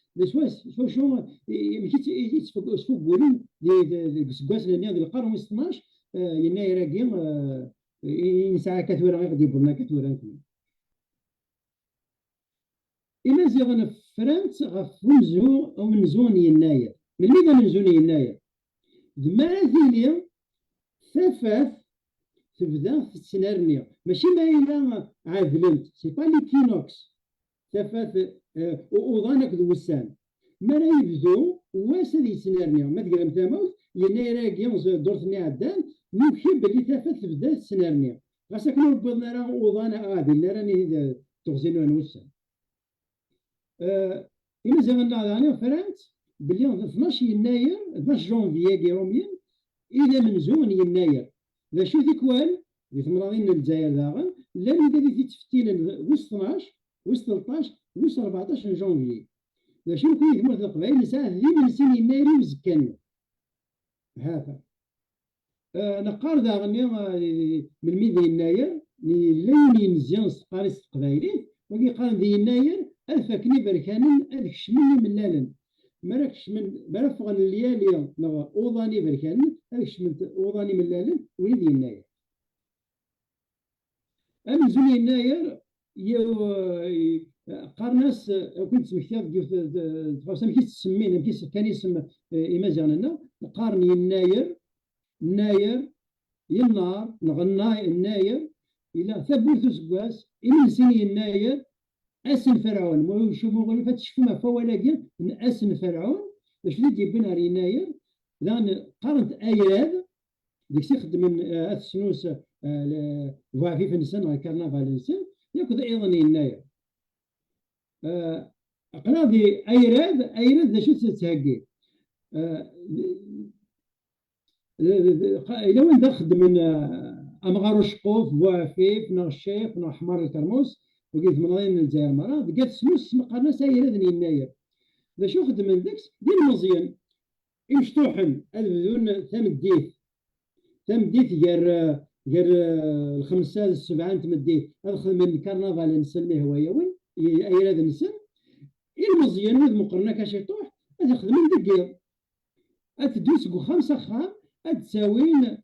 شو ماشي يسفق قولون دي سكواس ديال القرن 12 يناير كاين ساعه كثيره غير يبرنا كثيره إما زيغنا فرنس غف منزو أو منزون يناير من لذا منزون يناير ما ذيلي ثفاث تبدا في السنارنيا ماشي ما إلا عادلنت سي با لي كينوكس ثفاث وضانك ذو السان ما لا يبدو واس هذه السنارنيا ما تقرا مثاموت يناير كيون دورتني عدان نحب اللي ثفاث تبدا السنارنيا غاسا كنا ربنا راه وضانا عادل راني تغزينو نوسان إما زعما على فرنسا بلي 12 يناير 12 جونفي كي روميين إلى منزون يناير ذا شو ذيكوال اللي تمراضين الجزائر داغن لا نبدا في تفتيل وسط 12 وسط 13 وسط 14 جونفي ذا شو كاين ثمرة القبائل نساء ذي من سن يناير وزكانو هذا نقار داغن من ميد يناير لين ينزيان قارس القبائلين وكي قال ذي يناير الفكني بركانن الكشمني من لالن مراكش من برفغ الليالي اوضاني بركانن الكشمن اوضاني من لالن وليد يناير امزون يناير قرناس كنت سمحتها تفاصيل كي تسمين كي كان يسمى إمازيغنا قارن يناير ينار نغنى يناير الى ثبوت سكواس إمزين يناير اسن فرعون مو شو مغرفه تشفما فولاقي من اسن فرعون باش يجيب بنا يناير لان قرنت اياد ديك خدم من السنوس في نسان كارنافال نسان ياخذ ايضا يناير قناضي ايراد ذا شو تتهقي الى وين دخل من امغارو شقوف بوافيف نغشيف نحمر الكرموس وقيت مناضين الجزائر مرة قالت سموس قرنا ساير هذا يناير ذا شو خدم من ذاك دير مزيان يمشطوحن بدون تمديت غير الخمسة السبعة تمديت ادخل من الكرنفال نسميه هو يوم اير هذا نسن المزيان وذ مقرنا كاشيطوح هذا خدم من دقيق اتدوس خمسة خام اتساوين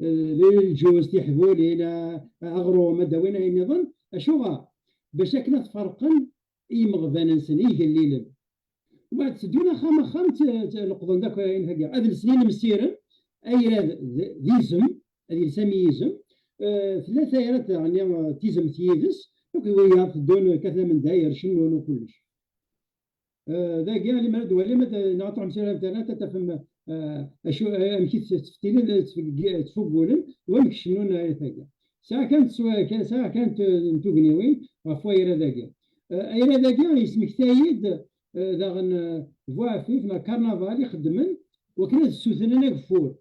الجوز تيحبوا لينا اغرو ما داوينا نظن اشوغا باش كنا تفرقن يمغبان نسن يقليلا وبعد تدونا خام نقضن ذاك هذا السنين مسيرن اي ذي زم هذه لسامي يزم ثلاثه يرات يعني تيزم تيدس ويا تدون كثله من داير شنو كلش ذا كاع اللي مرد ولا ما نعطوا مثلا ثلاثه تفهم اشو امشي تفتيلين تفوقولن وين شنو هذا ساعه كانت ساعه كانت نتوغنيوين وفايره ذا كاع ايرا ذا كاع يسمك تايد ذا فوا فيفنا كارنفال يخدمن وكنا السوثننا قفور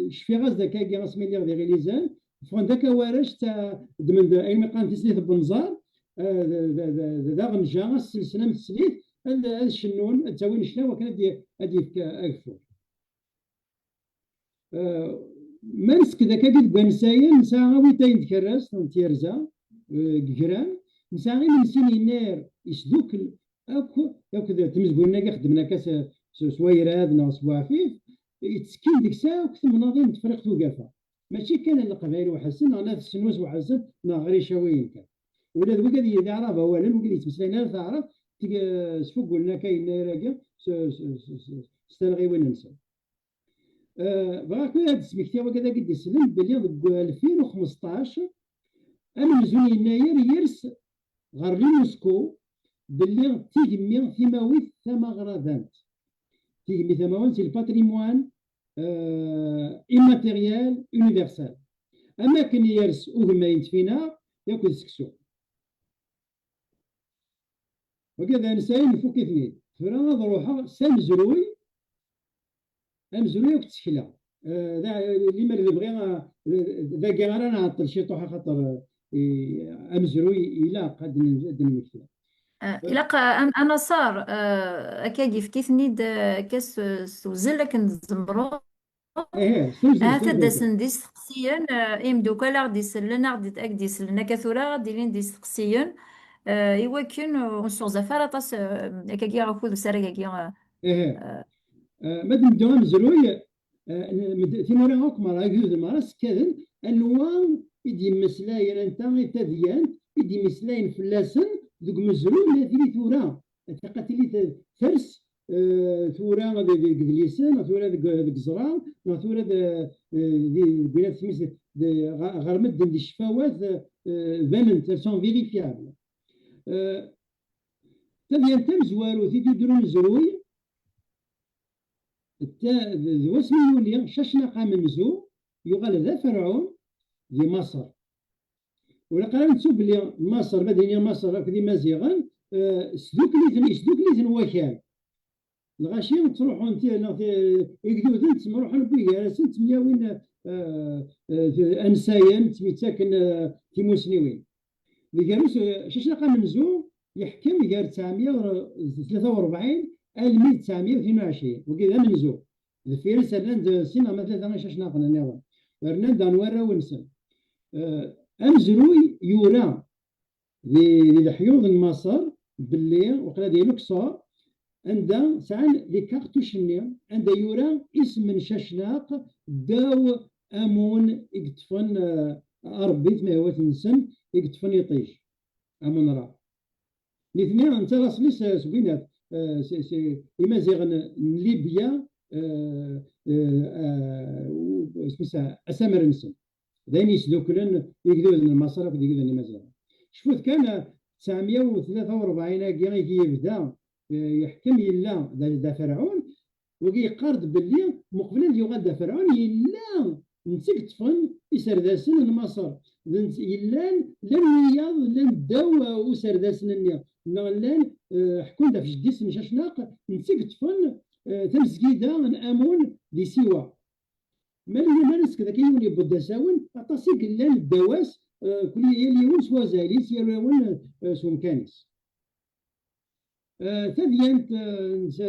شفي غاز ذاك كي غاس مليار ديال غيليزان فون ذاك وارش تاع دمن اي مقام تسليت بنزار ذا غنجا السلسله من السليت هذا الشنون التاوين شنو وكان هذيك اكفور مارس كذا كدير بنسايا نسا وي تاين تكرس تيرزا كران نسا غير نسيني نير يسدوك اكو كذا تمزقولنا يخدمنا كاس سويرات ناس وافيف يتسكين ديك الساعه وكثر مناظير تفرق توقفها ماشي كان القبائل وحسن انا في السنوس وحسن نا غير شوين كان ولا ذوك اللي يعرف اولا وقال يتمسلينا تعرف سفوق قلنا كاين راكا استلغي وين ننسى بغاك هذا السميكتي وكذا قد يسلم بلي 2015 انا مزوني يناير يرس غير موسكو باللي تيجمي ثماوي ثما غرادانت تيجمي ثماوي سي الباتريموان immatériel universel اما كان يرس وما ينتفينا ياكل سكسو وكذا نساي نفوك اثنين فرا نروح سامزروي امزروي وكتشكلا اللي ما اللي بغى ذا كاع انا نعطل شي طوحه خاطر امزروي الى قد المشكله إلا أنا صار أكاجي في كيثني كاس سوزلك نزمرو هذا داسن دي سقسيان إمدوكا لا غدي يسلنا غدي تأكدي يسلنا كثورة غدي لين دي سقسيان إوا كان ونسوغ زفارة طاس أكاجي غاكود سارة كاجي مادام دوام زروي تيمورا هاك مرة يجوز مارس كذا ألوان يدي مسلاين أنت تديان يدي مسلاين فلاسن ذوك مزروي مثلي ثورة تقاتلي ثرس ثورة غادي قدليسان ثورة ذيك زران ثورة بنات سميس غرمد ديال الشفاوات فاننت سون فيريفيابل تديان تم زوارو تيدو درو مزروي واسمي يولي شاشناقة منزو يغال ذا فرعون ذي مصر ولا قرا نسوب بلي مصر مدينة مصر هكذا مزيغا سدوك ليثن وكال الغاشي تروحوا انت يقدروا تروحوا لبيها سنت وين انسايا تميتاكن تيموسنيوين اللي قالوا شاشناقة منزو يحكم قال 943 1922 وكذا منزو الفيرس هرناند سينا مثلا شاشنا نظام هرناند انوارا ونسن امزروي يورا للحيوض مصر باللي وقلا ديالو كسار عندها ساعات لي كارتوشني عندها يورا اسم شاشناق داو امون يقطفن اربيت ما هو تنسن يقطفن يطيش امون راه الاثنين انت راس سبينات إمازيغن ليبيا سميتها أسامر نسن داين يسدوكلن يقدروا المصرف يقدروا إمازيغن شفت كان 943 كي يبدا يحكم يلا دا فرعون وكي قارد باللي مقبل اللي يغاد دا فرعون يلا نسك طفن يسرداسن لمصر يلا لن رياض لن داو وسرداسن النيا لان حكون دا في جديس نشاشناق نسك طفن تمسكيدا امون دي سيوا ما نسك ذاك يولي بداساون اطاسيك لان الدواس كل يليون سوا زاليس يليون سوم كانيس تذينت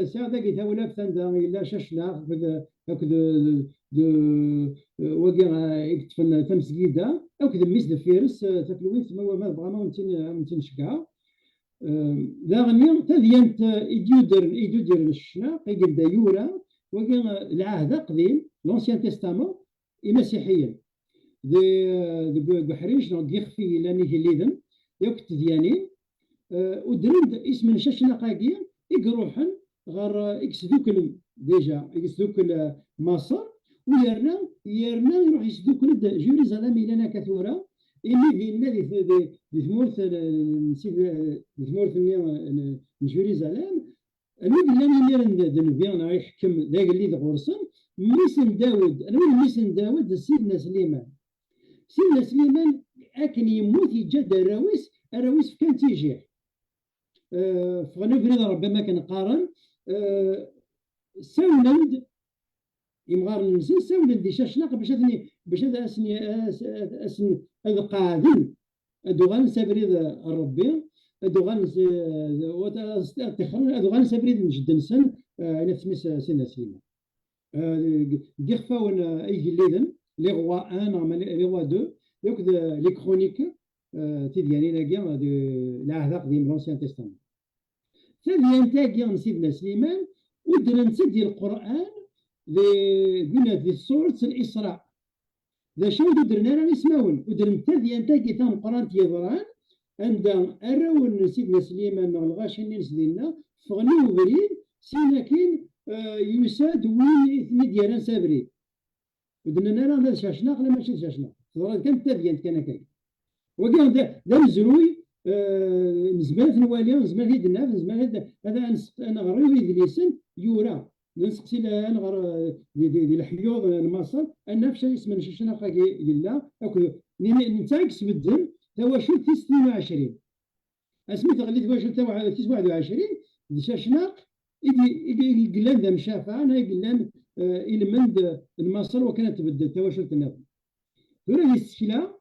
ساعة كي تولى فتندا إلا شاشنا هكذا وقع يكتفن تمسكيدا أو كذا ميس دفيرس تتلويت ما بغا ما نتنشكا ذا غني تذينت يدير الشنا قيد يورا وقع العهد قديم لونسيان تيستامون مسيحيا دي بحريش يخفي لاني هليدن يوك تديانين ودرند اسم شاشناقاكي يقروحن غير يكسدوك ديجا يكسدوك مصر ويرنا يروح يسدوك جيروزالم الى كثوره اللي في ثمورث نسيت ثمورث جيروزالم الواد اللي يرن دنبيان يحكم ذاك اللي غورسن ميسن داود انا ميسن داود سيدنا سليمان. سيدنا سليمان اكن يموت يجد الراويس كان تيجي فغنفرض ربما كنقارن ساولند يمغار ننسى ساولند دي شاشناق باش هذا اسن هذا قاعدين ادو غنسابريد الربي ادو غنسابريد نجد نسن انا سميت سيدنا سليمان دي خفاون اي جليدن لي روا 1 لي روا 2 ياك لي كرونيك تيدياني لاكيا العهد ديال لونسيان تيستامون ثاني انتاجي سيدنا سليمان ودرنت ديال القران قلنا في سورة الإسراء ذا شو درنا راه نسمعون ودرنت ثاني انتاجي تام القران تيضران عند اراون سيدنا سليمان الغاشنين سدينا فغنيو بريد سيناكين يساد وين ديالنا سابريد ودرنا راه شاشنا لا ماشي شاشنا كانت تبيان كان كاين وكان دا مزروي نزمان نوالي نزمان هيد الناف نزمان هذا انا غريو يدليسن يورا نسقسي لها نغر ديال الحيوض المصر انا فشا اسم شاشنا قاكي لله اكو نتاعك سبدل توا شو 22 اسمي تغليت واش تا 21 شاشنا يدي قلان ذا مشافع انا قلان المند المصر وكانت تبدل توا شو تناف هنا السكيله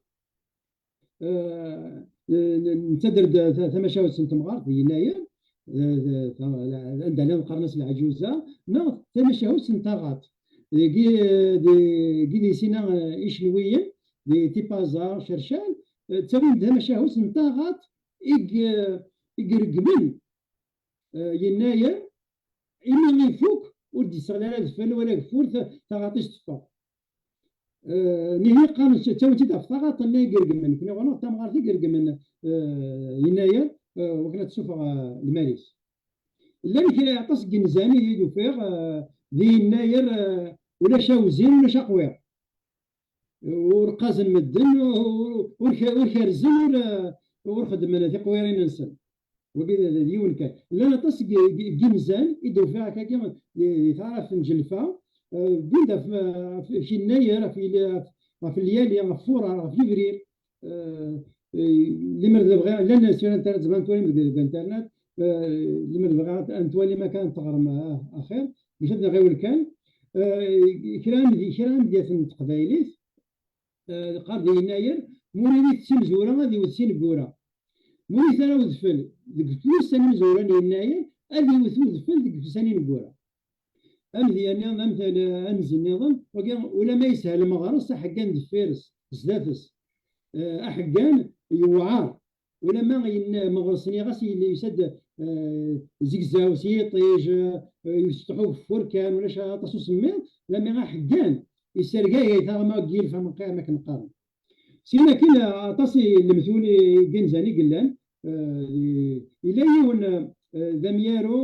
نتدر ثمشاوت سنت مغار في يناير عندنا القرنس العجوزه نا ثمشاوت سنت غاط كي سينا إشنويا دي تيبازار شرشال تسوي ثمشاوت سنت غاط يقرقمن يناير إما يفوق ودي سغلا الفن ولا فور تغاطيش تفا نهي قام تسوي تفاغط اللي يقرقمن كنا وانا تمغار يقرقمن يناير وكنا تشوف الماريس اللي كي يعطس جنزاني يدو فيغ ذي يناير ولا شاوزين ولا شقوير ورقاز المدن وركرزن ورخدم ذي قويرين ننسل وكذا ديون كان لا نطس جنزان يدو فيها كاكي تعرف نجلفها بدا في يناير في الليالي غفوره في فبراير اللي مرض بغى لان سير انترنت زمان تولي بالانترنت اللي مرض بغى انتولي ما كان تغرم اخر باش نبدا غير كان كلام ديال القبايليت قبل يناير موريني تسمزوره غادي وسين بوره موري ثنا ودفل ديك فلوس ثاني مزوره يناير غادي وثو ديك سنين بوره امثل امثل انزل النظام ولا ما يسهل مغارس حقان دفيرس زدافس احقان يوعار ولا ما مغرسني غاسي اللي يسد زيكزاو سيطيج يفتحوا في فركان ولا شا تصو سمين لما حقان يسرقاي تا ما قيل فما ما كنقارن سينا كنا تصي المثولي جنزاني قلان الى يون ذميارو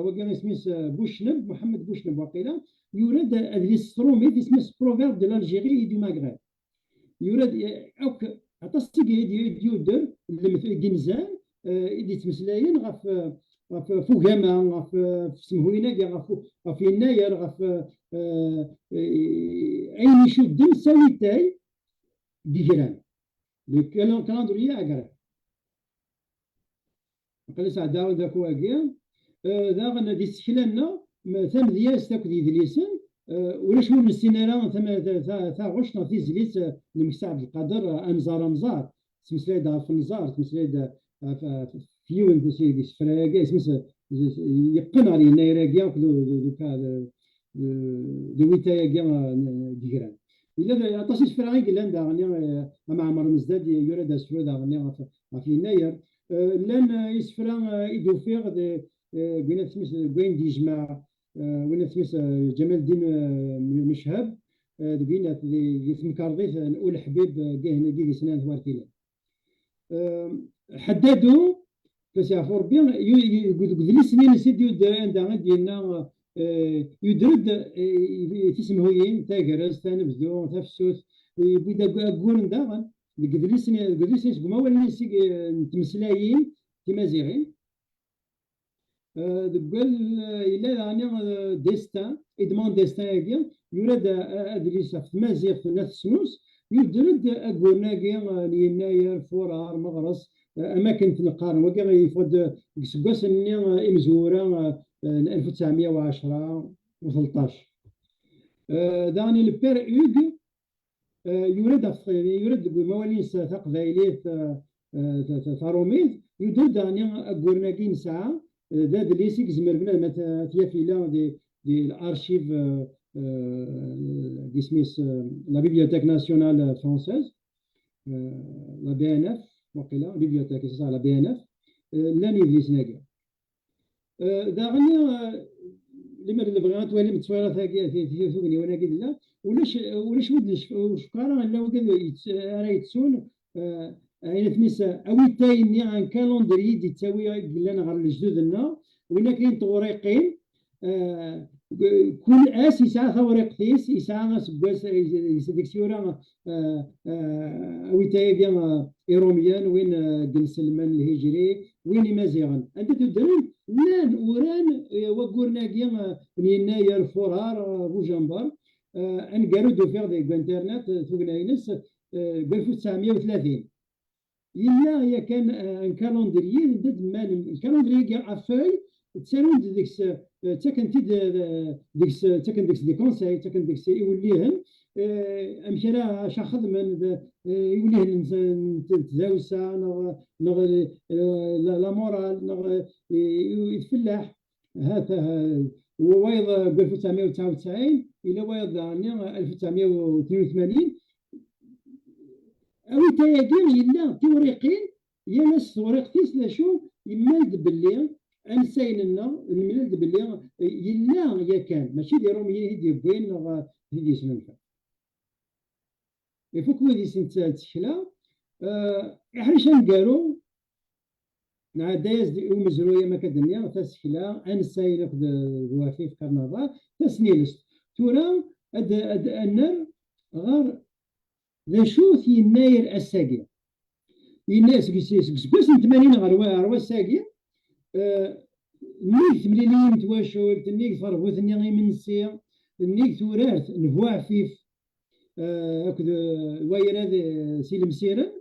وكان سميس بوشنب محمد بوشنب وقيلا يولد هذه الستروميت اسمه بروفيرب دو الجيري دو ماغرب يولد اوك تصدق يودر الجنزان يدي تمسلاين غف فوقاما غف سمهوينا غف يناير غف عين يشد ساوي تاي ديجران الكالندريه اقرا قال سعدا ذاك واقيا ذا دي سكلنا ثم دياس تاك دي دليسن ولا شو من السيناريو ثم غشنا في زليت المكس عبد القادر انزار سمسلاي دا في النزار سمسلاي دا في يوم دي سفراغا اسمه يقن على نيراغيا دو ويتايا ديغران الا يعطيش سفراغي قال دا مع عمر مزداد يراد سفرا دا في يناير لان يسفرا يدوفيغ بين سميس بين دي جماعه وين سميس جمال الدين مشهب بين يسم كارضيث الاول حبيب كاهنا دي سنان ثوارتيلا حددوا كسافور بيان يقول لي سنين سيدي يود عندها ديالنا يدرد تسمهوين تاكرز تنبذو تفسوس بدا كون داغن يقول لي سنين يقول لي سنين ما ولا نتمسلايين تمازيغين قال إلا يعني ديستان إدمان ديستان يجي يريد أدريس في مازيغ في نفس سنوس يدرد أقولناكي يناير فورار مغرس أماكن تنقارن وكا يفض سكواس إمزورة 1910 و13 داني البير إوغ يريد موالين تقبايلية تاروميد يدرد يعني أقولناكي نسعى ذا دليسيك زمر بنا تيافيلا دي الارشيف دي سميس لا بيبليوتيك ناسيونال فرونسيز لا بي ان اف وقيلا بيبليوتيك سي لا بي ان اف لاني ديسناكيا داغني لما بغيت تولي متصوره ثاكيا ثوغني وانا قلت لا ولاش ودش وشكارا لا وقال راه يتسون أين تمسا أوي تايني عن كالندري دي تساوي قلنا غير الجدودنا وين كاين توريقين كل اس يسعى توريقتيس يسعى سباس ديك سيورا أوي تاي بيان إيروميان وين بن سلمان الهجري وين مازيغن أنت تدرين نان وران وقورنا كيا يناير فورار بوجنبار أنقالو دو فيغ ديك انترنت توقنا ينس 1930 إلا هي كان ان كالندريي ضد مال الكالندريي كاع عفاي تسالون ديكس تاكن ديكس تاكن ديكس دي كونساي تاكن ديكس يوليهن امشي راه شا خدمه يوليهن تزاوسا نغ لا مورال نغ يتفلاح هذا ووايض ب 1999 الى وايض 1982 أوي تايقين يلا توريقين يا ناس توريقتيس لاشو يمالد باللي أنسين لنا الملاد باللي يلا يا كان ماشي ديروم يدي بوين هدي سننفع يفوك ودي سنت تشكلا إحنا نقالو نعدايز دي ومزروية ما كدنيا تسكلا أنسين ناخد الوافي في كرنفال تسنيلست تورا أد أنر غير ذا شوث يناير الساقية الناس كسكس 80 غروا الساقية نيك تمليلين تواشول نيك فرغوث نيغي من السيا نيك ثورات نفوا عفيف هكذا الواير هذا سيلم سيرن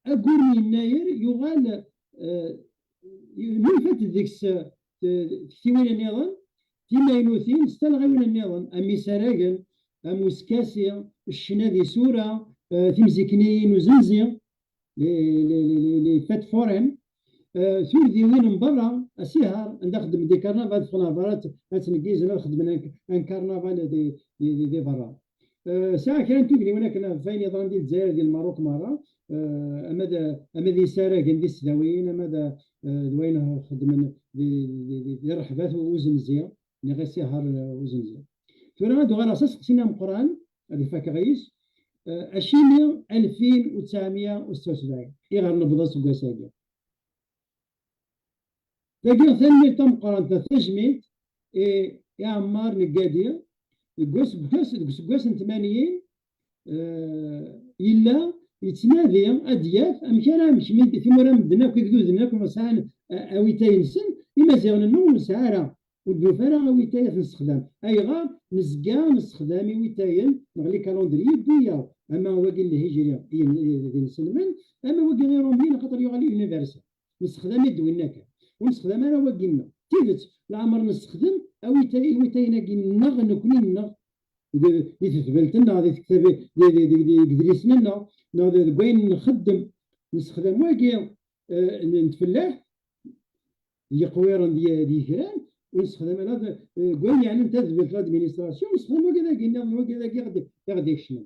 أقول يناير يغال نلفت ذيك ثوين النظام تيما ينوثين ستلغيون النظام أمي سراقل أموسكاسيا الشنادي سورة تمزيكنين وزنزي لي فات فورين ثور دي وين من برا اسيهر نخدم دي كارنفال في نافارات تنقيز نخدم ان كارنفال دي برا ساعه كان تبني وانا كنا فاين يضرب ديال الجزائر ديال الماروك مره اما دي ساره كان دي السداوين اما وين خدم دي رحبات وزنزيه اللي غير سيهر وزنزيه فانا هادو غير اساس خصنا القران هذه فاكريس اشيني 2976 غير نبدا سوق ساقي تلقى ثاني تم قرانتا تجميت يا عمار نقاديه قوس 80 الا يتنادي ادياف امكان مش في مورا مدنا كيكدوزنا كما اويتاين سن يمازيغنا النوم ساعه والدوفاره اويتاين نستخدم اي غار نزكا نستخدم اويتاين نغلي كالندري بيا اما هو قال لي هجري ديال سلمان اما هو قال لي رومبين خاطر يغالي يونيفرسال نستخدم يدوينا ونستخدم انا وقلنا تيدت العمر نستخدم اويتاين كينغ نكوني نغ دي تثبلتنا دي تكتب دي دريسنا دي بين نخدم نستخدم واقي نتفلاح يقويرا دي كران ونستخدم هذا قوي يعني انت تثبت الادمينستراسيون نستخدم واقي ذاك غادي يكشمل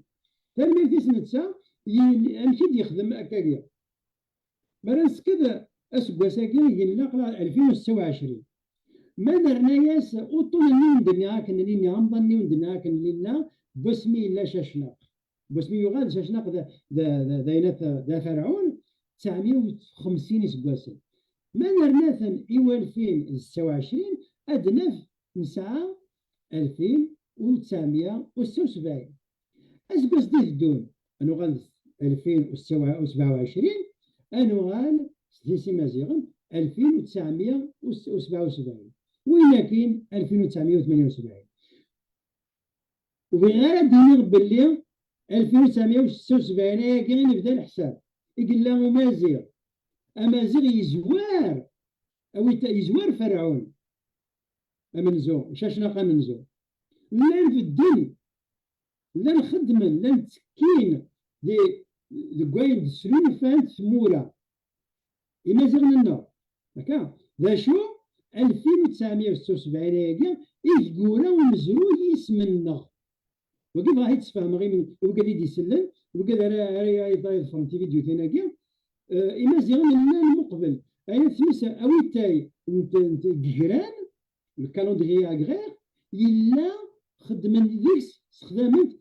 ثاني في سنتسا يمشي يخدم هكاكيا مرس كذا اسكواساكي ينقل 2026 ما درنا ياس وطول النين درنا كان لينا غنظني ودرنا كان لينا بسمي لا شاشناق بسمي يغاد شاشناق ذا فرعون 1950 سكواسن. ما نرناثن إيوا 2026 أدنف نسعة 2976. أسكوس دي الدون أنو غال 2027 أنو غال سديسي مازيغن 2977 وين كاين 1978. وبين غير ديني باللي 1976 كاين يبدا الحساب يقول له مازيغ أمازيغ يزوار أو يزوار فرعون أمنزو شاشنا منزو لا في الدين لا نخدم لا نتسكين دي كواين سلون فانت ثمورة إمازيغ النار هكا ذا شو 1976 يقولوا ومزرو يسمنا وكيف راح يتفهم غير من وكذا يسلم وكذا راه يضيف في فيديو ثاني إمازيغ المقبل أنا تمسا أوي تاي جيران الكالندري أغرير إلا خدمن ديكس استخدامت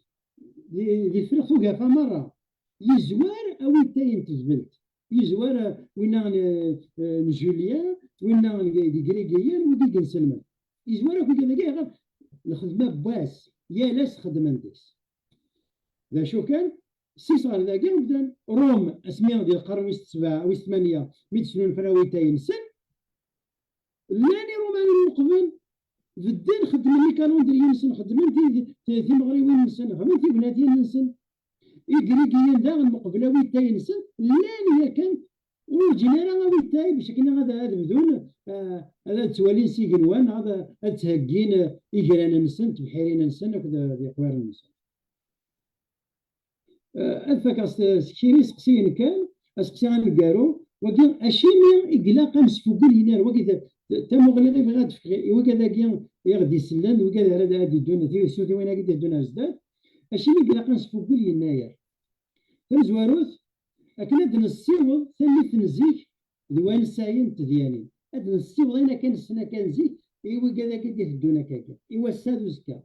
دي فرق وقفة مرة يزوار أوي تاي نتزبلت يزوار وين جوليان وين دي غريغيان ودي كنسلمان يزوار كل كذا الخدمة بواس يا لاس خدمن ديكس ذا شو كان سي صار ذاك وبدا روم اسميها ديال القرن ويست 7 ويست 8 100 سنون فراويتين سن لاني روماني المقبل في الدين خدم لي كالندري نسن خدم في مغربي نسن فهمتي بناتي نسن إغريقيين ذا المقبله ويتاي نسن لاني كان والجنرال ويتاي بشكل هذا بدون هذا توالي سيكنوان هذا تهجين إجرانا نسن تبحيرين نسن وكذا ذي قوار نسن أذفك سكيري سقسين كان أسقسي عن الكارو وكان أشيمي إقلاقا مسفوقين هنا وكذا تم غلي في غاد وكذا كان يغدي سلان وكذا هذا هادي الدنيا في سوتي وين قد الدنيا زداد أشيمي إقلاقا مسفوقين هنايا تمزواروث لكن هاد نسيوض ثاني تنزيك دوان الساين تدياني هاد نسيوض هنا كان السنة كان زيك إيوا كذا قد يهدونا كاكا إيوا الساد وزكا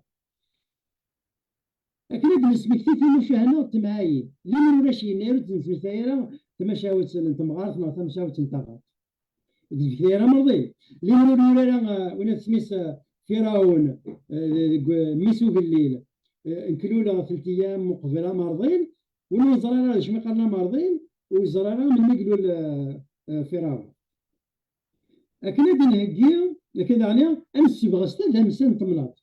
لكن هاد نسمكتي في مشاهنة معايا لين ولا شي نيرو تنسمي ثايرة تمشاوت تمغارت ما تمشاوت تنتغط ثايرة مرضي لين ولا وين تسميس فرعون ميسو في الليل انكلولا 3 أيام مقبلة مرضين ولو زرارة شمي قالنا مرضين وزرارة من نقلوا فرعون لكن هادي نهجيو لكن يعني أنسي بغستا ذا مسان تملاط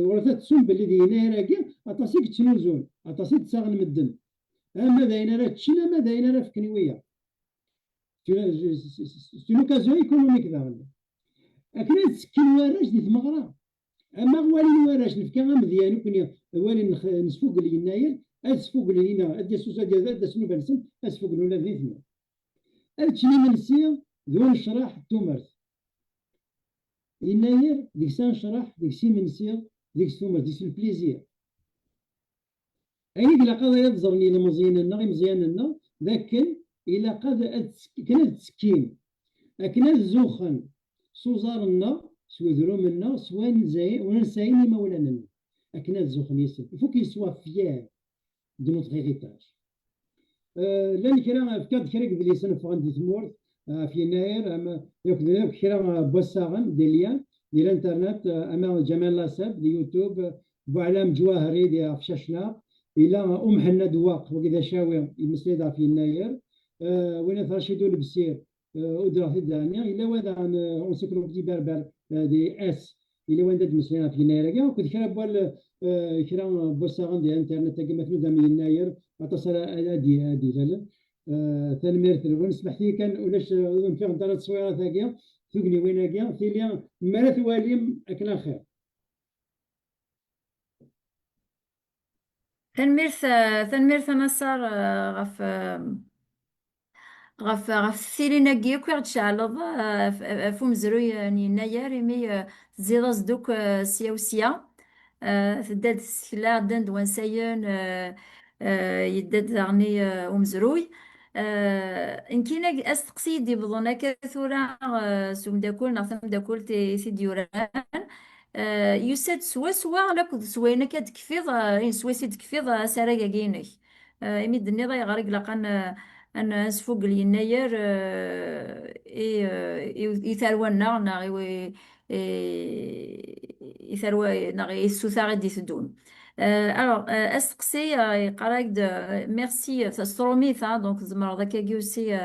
ورثة تسون باللي دينا راكي أتصيك تنوزون أتصيك تساغن مدن أما داينا راه تشينا ما داينا راه فكنيوية سي لوكازيون ايكونوميك ذا لكن تسكن واراش دي ثمغرة أما والي واراش نفكا مزيان وكني والي نسفوق لي يناير أسفوق لينا أدي سوسا ديال هذا سنو بنسن أسفوق لنا ذي ثمن أتشني من السير ذو الشراح تومرت يناير ديك سان شرح ديك سي من سير ديك ثمر ديك البليزير أي إلا قضى يظهرني لمزيان لنا مزيان لنا لكن إلا قضى كانت تسكين لكن الزوخن سوزار لنا سوا ذرو منا سوا نزاي ونسايني مولانا لكن الزوخن يسل il faut qu'il soit fier de notre héritage لان كرا فكرت كرا قبل يسن في عندي ثمور في يناير ياخذ كرا بوساغن ديال الانترنت اما جمال لاسب اليوتيوب بوعلام جواهري ديال فشاشنا الى حنا دواق وكذا شاوي المسيده في يناير وين رشيدو البسير ودرا في الدنيا الى وهذا عن انسيكلوبيدي بربر دي اس الى وين داد مسلينا في يناير كاع وكنت كرا بوال كرا بوساغن ديال الانترنت كما تنودا من يناير اتصل هادي زال تنمير ونسمح لي كان ولاش في انترنت صويره ثاقيه ثقني وين كاع في ليا مرات واليم اكل خير تنميرت نصر غف سيرينا كيك ويغد شعلض فم زروي يعني نيار مي تزيد صدوك سيا تداد سكلا دند وانسايون يداد يعني ومزروي إن كنا أستقصي دي بضنا كثورة سوم داكول نعثم داكول تي ديوران يساد سوا لكن سوينا كتكفيض إن سوا سيد كفيض سراجا جينك إمي الدنيا ضايع غريق لقان أن سفوق يناير يثرونا يثروا يسوثا غادي يسدون. alors أسقسي يقراك ميرسي ستروميث دونك زمر ذاك يوسي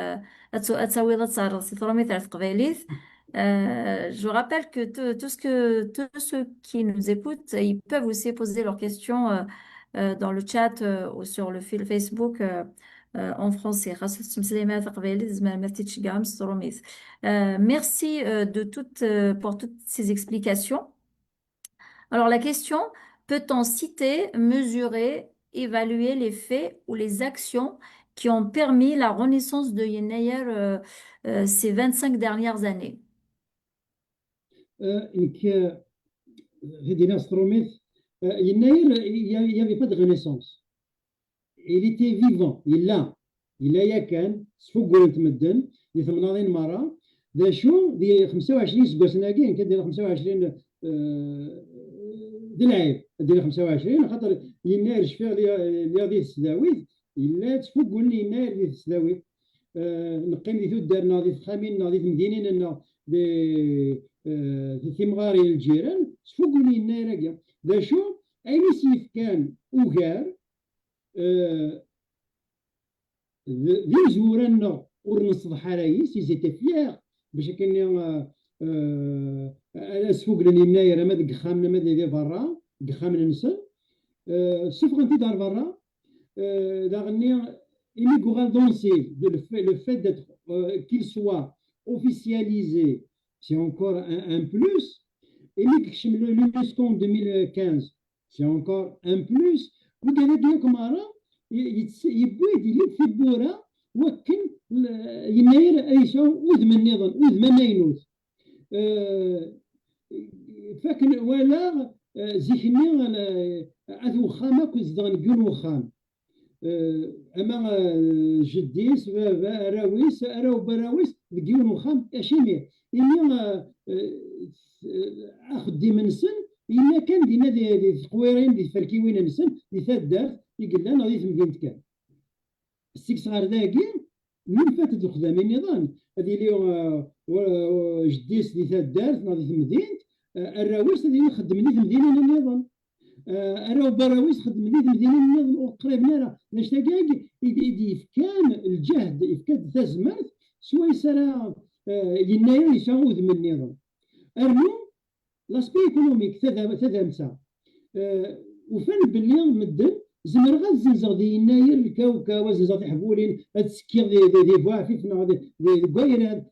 أتساوي تصار ستروميث على تقبايليث. Je rappelle que tous ceux qui nous écoutent, ils peuvent aussi poser leurs questions dans le chat ou sur le fil Facebook en français. Merci pour toutes ces explications. Alors la question, peut-on citer, mesurer, évaluer les faits ou les actions qui ont permis la renaissance de Yenayer ces 25 dernières années? إنك هدينا ستروميث يناير il y avait pas de renaissance. Il était vivant. إلا كان سفوق نتمدن دي 80 مرة ذا شو دي 25 سكواسناكي كدير 25 دلعيب دير 25 خاطر يناير شفيع لي دي السداويت إلا تفوق لي يناير دي السداويت نقيم دي تودارنا دي خامين دي مدينين دي في مغاري الجيران تفوق لي يناير كاع ذا شو أي سيف كان وكار ذي زورنا ورنصدح رايس يزيتي فيغ باش كان اسفوق لنا ما ديك خامنا ما دي برا ديك خامنا نسن سوف غنتي دار برا دا غني immigration le fait d'être qu'il soit officialisé c'est encore un plus et l'UNESCO en 2015 c'est encore un plus وكان ديكم يبوي يدير في البورة وكن يناير ايشو وذم النظام وذم ناينوث فكن ولا زيخني اذو خامك وزدان جنو خام اما جديس راويس راو براويس جنو خام اشيمي اني اخذ دي من سن إلا كان دينا دي تقويرين دي فالكيوين نسن دي ثاد دارت يقول لنا غادي تمدينت كان السيك صغار ذاكي من فاتت الخدام النظام هذه اليوم جديس دي ثاد دارت غادي تمدينت الراويس هذه يخدم لي تمدينين النظام الراو براويس خدم لي تمدينين النظام وقريب لنا لاش تاكاك يفكان الجهد يفكان تزمرت سوا يسرى يناير يساوذ من النظام اليوم لاسبي ايكونوميك ثذا مسا وفن باللي مدن زمر غا الزنزر دي يناير الكاوكا وزنزر دي حبولين هاد السكير دي فوا فيفنا دي كويران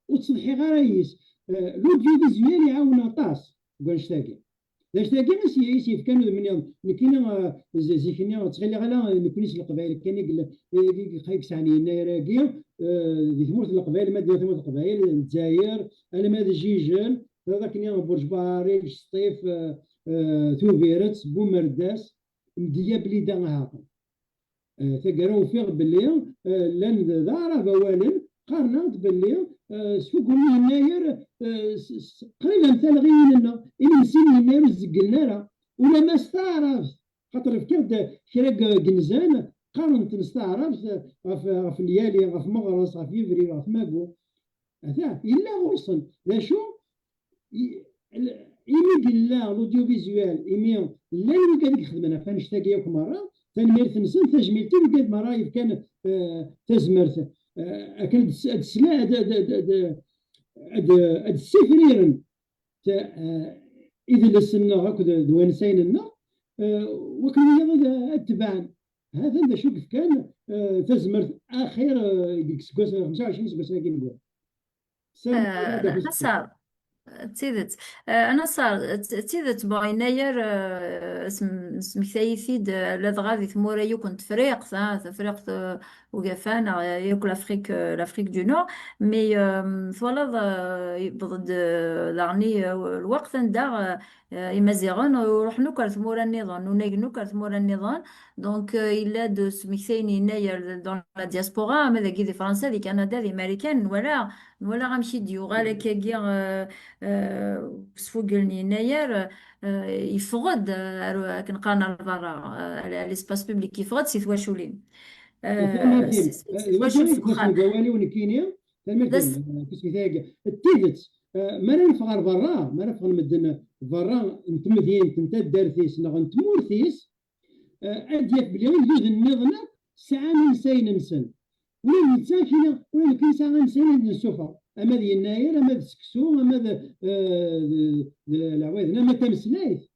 وتصلحي غا رايس لوديو فيزيوال يعاون طاس كواش تاكي لاش تاكي ماشي كانوا من كاين زيكينيا تغيلي غالا نكونيش القبائل كان يقول سعني يناير كيا دي ثمورت القبائل ماديه ثمورت القبائل الجزائر انا ماد جيجان هذاك نيا برج باري سطيف توفيرت بومرداس مديا بليدا هاكا تقراو فيه باللي لان دار بوالن قارنات باللي سوق يناير قريبا ثلاثين لنا إلى مسين يناير زقلنا راه ولا ما استعرف خاطر فكرت كرا جنزان قارنت نستعرف في الليالي في مغرس في فيفري في ماكو هذا إلا غرسن لا شو إيمي قلا لوديو فيزيوال إيمي لا يمكن يخدمنا فنشتاقي يوك مرة تنمير تنسن تجميلتي وقاد مرة كان تزمرت كان السلاح هاد السفريرن إذا لسنا هكذا دوانسين لنا وكان يضا التبعن هذا اللي شوف كان تزمرت آخر 25 سنة كي نقول حسب تيدت انا صار تيدت بغا يناير سمكتايثيد لا غادي ثمورا كنت فريق فريق وقفانا ياكل لافريك دو نور مي فوالا ضد لاني الوقت ندا يمازيغون وروح نوكر ثمورا النظام ونيك نوكر ثمورا النظام دونك الا دو سمكتاين يناير دون لا دياسبورا ماذا كي دي فرنسا دي كندا دي امريكان ولا غنمشي ديو غالا كاكيا سفوق يناير يفقد كنقارن برا الاسباس بوبليك يفقد سي ثواشولين مثل واش الوجه كاش الفخام. نقوالي ونكينيا دس مثل كاش مثال تيدت ما نفغر برا ما نفغر مدن برا نتمدين انت دارتيس نغ نتمورتيس اديك بلي يجوز النظام ساعه من سين نسن ولا نتساكنه ولا كاين ساعه نسين نسوفا اما ديال الناير اما السكسو اما العوايد اما تمسلايت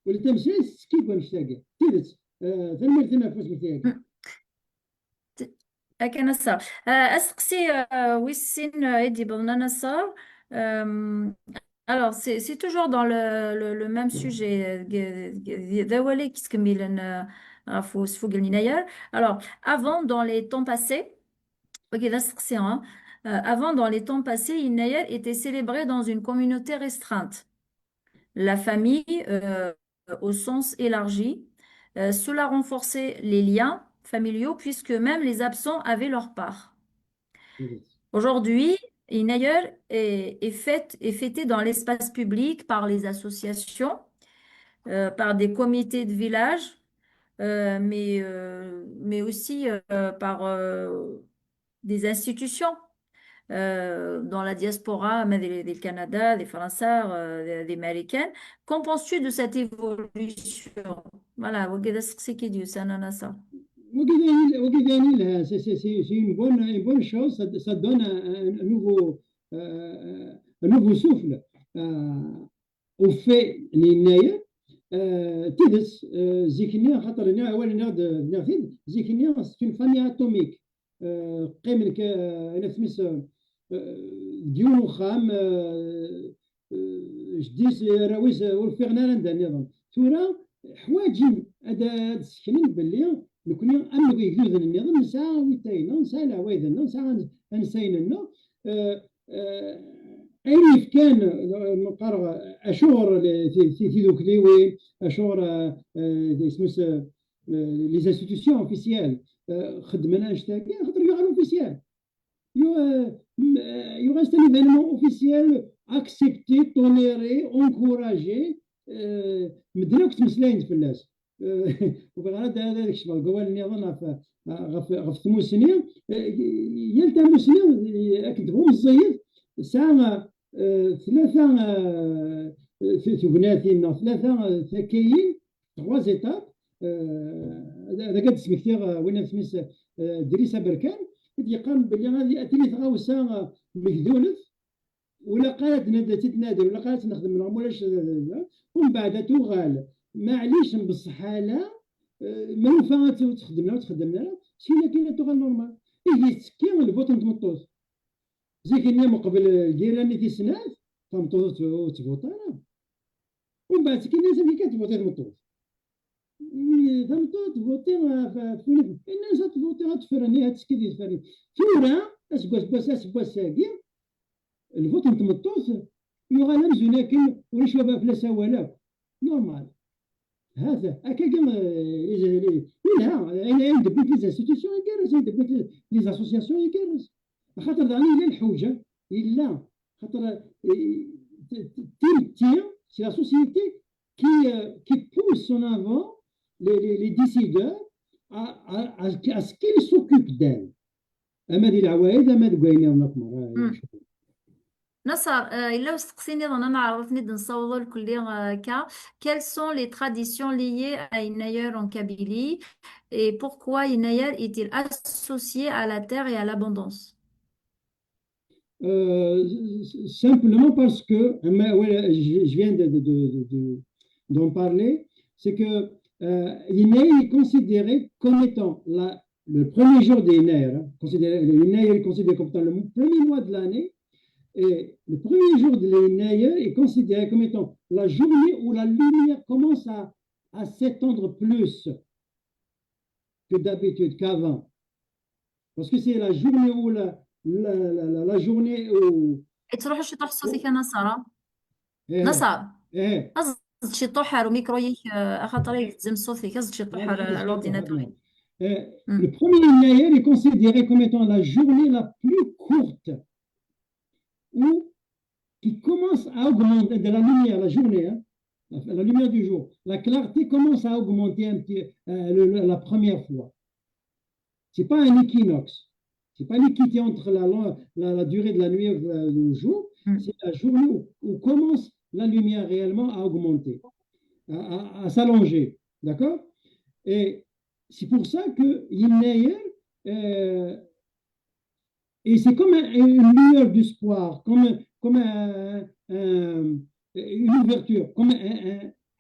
ولا تمسلايت كيف نشتاق تيدت ثمرتنا فاش مثال كان الصار أسقسي ويسين يدي بلنا الصار. Alors, c'est toujours dans le même sujet. ذوالي كيسكميلن فوق المناير. Alors, avant, dans les temps passés, ok, là, c'est hein. Avant, dans les temps passés, Inayer était célébré dans une communauté restreinte. La famille, au sens élargi. Cela renforçait les liens familiaux puisque même les absents avaient leur part. تيدت Aujourd'hui, Inayer est fêté dans l'espace public par les associations, par des comités de village, mais aussi par des institutions. Dans la diaspora mais du Canada, des Français, des Américains. Qu'en penses-tu de cette évolution? Voilà, وكذا سقسيكي ديوس أنا ça. وكذا لها سي une bonne chose ça donne un nouveau souffle au fait للنايا تدس زيكنيا خاطر هنا اول ناخذ زيكنيا في فامي اتوميك قيم انا سميت ديون خام جديس راويس ورفيقنا لنا النظام ثورة حواجين هذا السكنين باللي نكون امن يجوز النظام نساء ويتاينا نساء العوايدنا نساء نساينا أي كان مقرر أشهر في ذوك ليوي أشهر اسمه les institutions officielles خدمنا نشتاقي خاطر يغلو اوفيسيال il reste un événement officiel accepté, toléré, encouragé مدنا كنت مسلاين في الناس وبالغرض هذا الشباب قوال النظام غف 8 سنين يلتهم سنين كنت هو مزيف ساعة ثلاثة في بناتنا ثلاثة ثكايين 3 étapes هذا قد سمكتير وين سميس دريسة بركان يقال باللي غادي اتيني تغاوسا مكذونف ولا قالت تتنادى ولا قالت نخدم لهم ولاش ومن بعد تغال معليش بصح لا ما ينفع تخدم لنا سينا كاينه تغال نورمال هي تسكي البوطن تمطوط زي كاين مقبل الجيراني في سنات تمطوط وتفوطانا ومن بعد كاين ناس اللي كتفوطي تمطوط تمطوط تفوطي الناس تفوطي تفرني هتسكي تفرني ثورة اسباس ساقي الفوطن تمطوط يغال مزوناكن ولا شباب فلاسا ولا نورمال هذا هكا كاع لا انا دبيت لي انستيتيسيون يكرس دبيت لي اسوسياسيون يكرس خاطر داني لا الحوجه الا خاطر تي سي لا سوسيتي qui pousse en avant les décideurs à ce qu'ils s'occupent d'elle. اما دي العوايد اما دقينا نقمر نصر إلا استقسيني أنا عرفتني نصوض الكل كا quelles sont les traditions liées à Inayer en Kabylie et pourquoi Inayer est-il associé à la terre et à l'abondance? Simplement parce que je viens d'en parler, c'est que Inayer est considéré comme étant le premier jour des Inayer. Inayer est considéré comme étant le premier mois de l'année. Et le premier jour de l'Inayer est considéré comme étant la journée où la lumière commence à s'étendre plus que d'habitude, qu'avant. Parce que c'est la journée où la journée où. تروح شي طوح صوتك نصر Eh, نصر eh, أزد شي طوح ميكرويك خاطر تزم صوتك أزد شي طوح الأورديناتور. le premier Inayer est considéré comme étant la journée la plus courte où qui commence à augmenter de la lumière, la journée, hein, la lumière du jour. La clarté commence à augmenter un petit, la première fois. C'est pas un équinoxe. C'est pas l'équité entre la durée de la nuit et du jour. Mm. C'est la journée où commence la lumière réellement à augmenter, à s'allonger. D'accord? Et c'est pour ça que Yinnayer, et c'est comme une lueur d'espoir, comme une ouverture, comme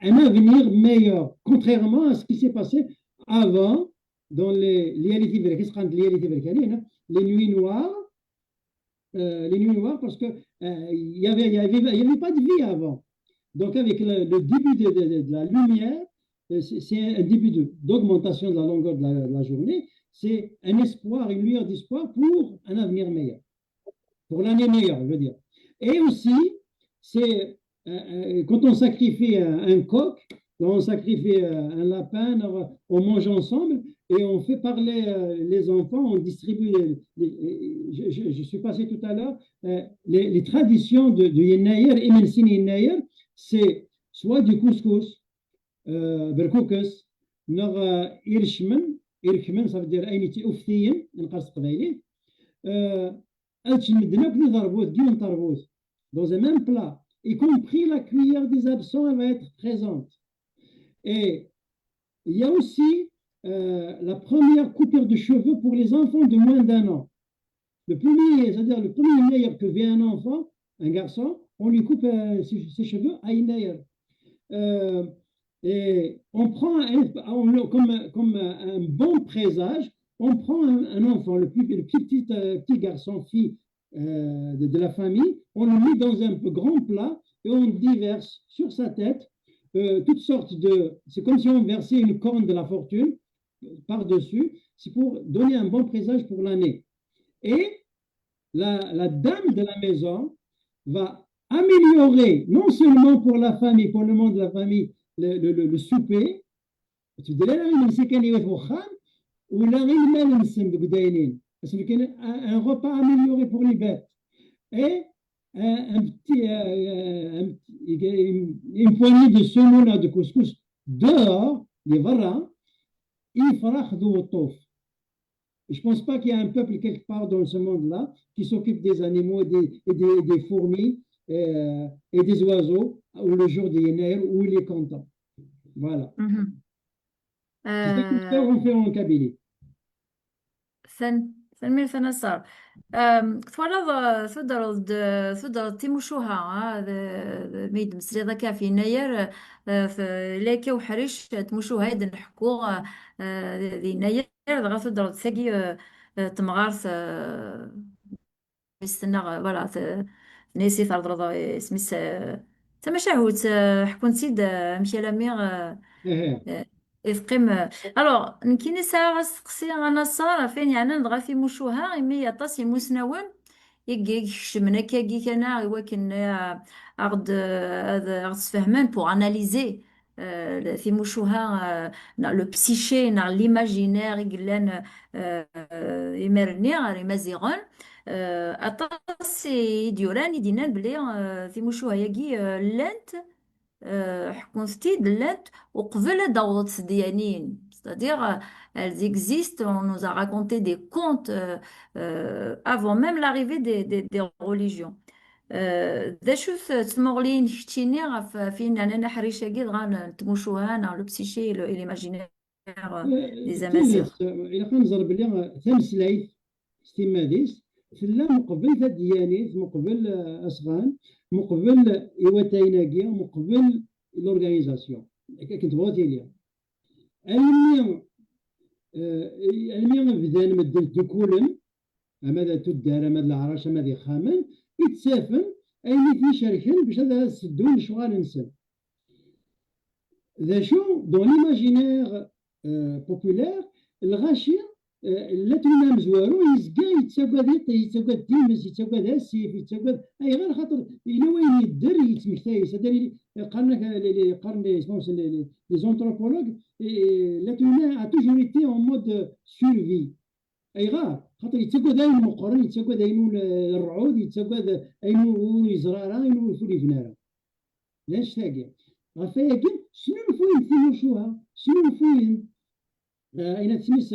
un avenir meilleur, contrairement à ce qui s'est passé avant dans les nuits noires, parce que il y avait pas de vie avant. Donc, avec le début de la lumière, c'est un début d'augmentation de la longueur de la journée. C'est un espoir, une lueur d'espoir pour un avenir meilleur, pour l'année meilleure, je veux dire. Et aussi, c'est quand on sacrifie un coq, quand on sacrifie un lapin, on mange ensemble et on fait parler les enfants, on distribue. Je suis passé tout à l'heure, les traditions de Yennayer et Mensine Yennayer, c'est soit du couscous, بركوكس نغ إرشمن ça veut dire أينتي أفتين نقص قبايلي أتش مدنا كني ضربوت كي نطربوت dans un même plat, y compris la cuillère des absents, elle va être présente. Et il y a aussi la première coupure de cheveux pour les enfants de moins d'un an. Le premier, c'est-à-dire le premier meilleur que vient un enfant, un garçon, on lui coupe ses cheveux à une meilleure. Et on prend comme un bon présage, on prend un enfant, le petit garçon, fille de la famille, on le met dans un peu grand plat et on déverse sur sa tête toutes sortes de... C'est comme si on versait une corne de la fortune par-dessus, c'est pour donner un bon présage pour l'année. Et la dame de la maison va améliorer, non seulement pour la famille, pour le monde de la famille, le souper, un repas amélioré pour les bêtes. Et une poignée de semouna de couscous dehors, les varans, il fera je ne pense pas qu'il y a un peuple quelque part dans ce monde-là qui s'occupe des animaux des fourmis et des oiseaux ou le jour des Yennayer où il est content. Voilà. C'est ça qu'on fait en Kabylie. ثاني ثنا صار كثوالض ثدرض تيموشوها ميد مسري ذاك في يناير لاكا وحريش تموشوها يد نحكو ذي يناير دغا ثدرض ثاقي تمغارث يستنى فوالا نيسي ترضرض سميس تماشاهوت حكون سيد مشي لاميغ يفقم الوغ نكيني ساعة غسقسي انا صار فين يعني نضغى في مشوها يمي يطاس يموسناون يكشمنا كاكي كان ولكن غد تفهمان بو اناليزي في مشوها لو بسيشي نا ليماجينير يقلان يمرني غير مازيغون اطاس يديوران يدينان بلي في مشوها ياكي لانت حكون ستيد لات وقبل داوضت ديانين c'est-à-dire elles existent, on nous a raconté des contes avant même l'arrivée des religions ذا شوف تمغلين كتيني فين انا حريشه كي غان تمشوها انا لو بسيشي ليماجينير دي زامازيغ الى خنزر بلي ثمسلايت ستيماديس ثلا مقبل الديانيت مقبل اسغان مقبل ايواتايناكيا مقبل لورغانيزاسيون كنت بغيتي ليا المي بدان مدل دكولن ماذا تدار ماذا العراش ماذا خامن يتسافن اين في شركن باش هذا سدون شغال نسن ذا شو دون ليماجينير بوبولير الغاشيه لا تنام زوارو يزكا يتساقد تيمس يتساقد السيف يتساقد اي غير خاطر الى وين يدر يتمكتايس هذا اللي قرن لي زونتروبولوج لا تنام ا توجور ايتي اون مود سورفي اي غير خاطر يتساقد اين مقرن يتساقد اين الرعود يتساقد اين يزرارا اين يفوري فنارا لاش تاقي غافا كي شنو الفوين في شوها شنو الفوين اين تسميس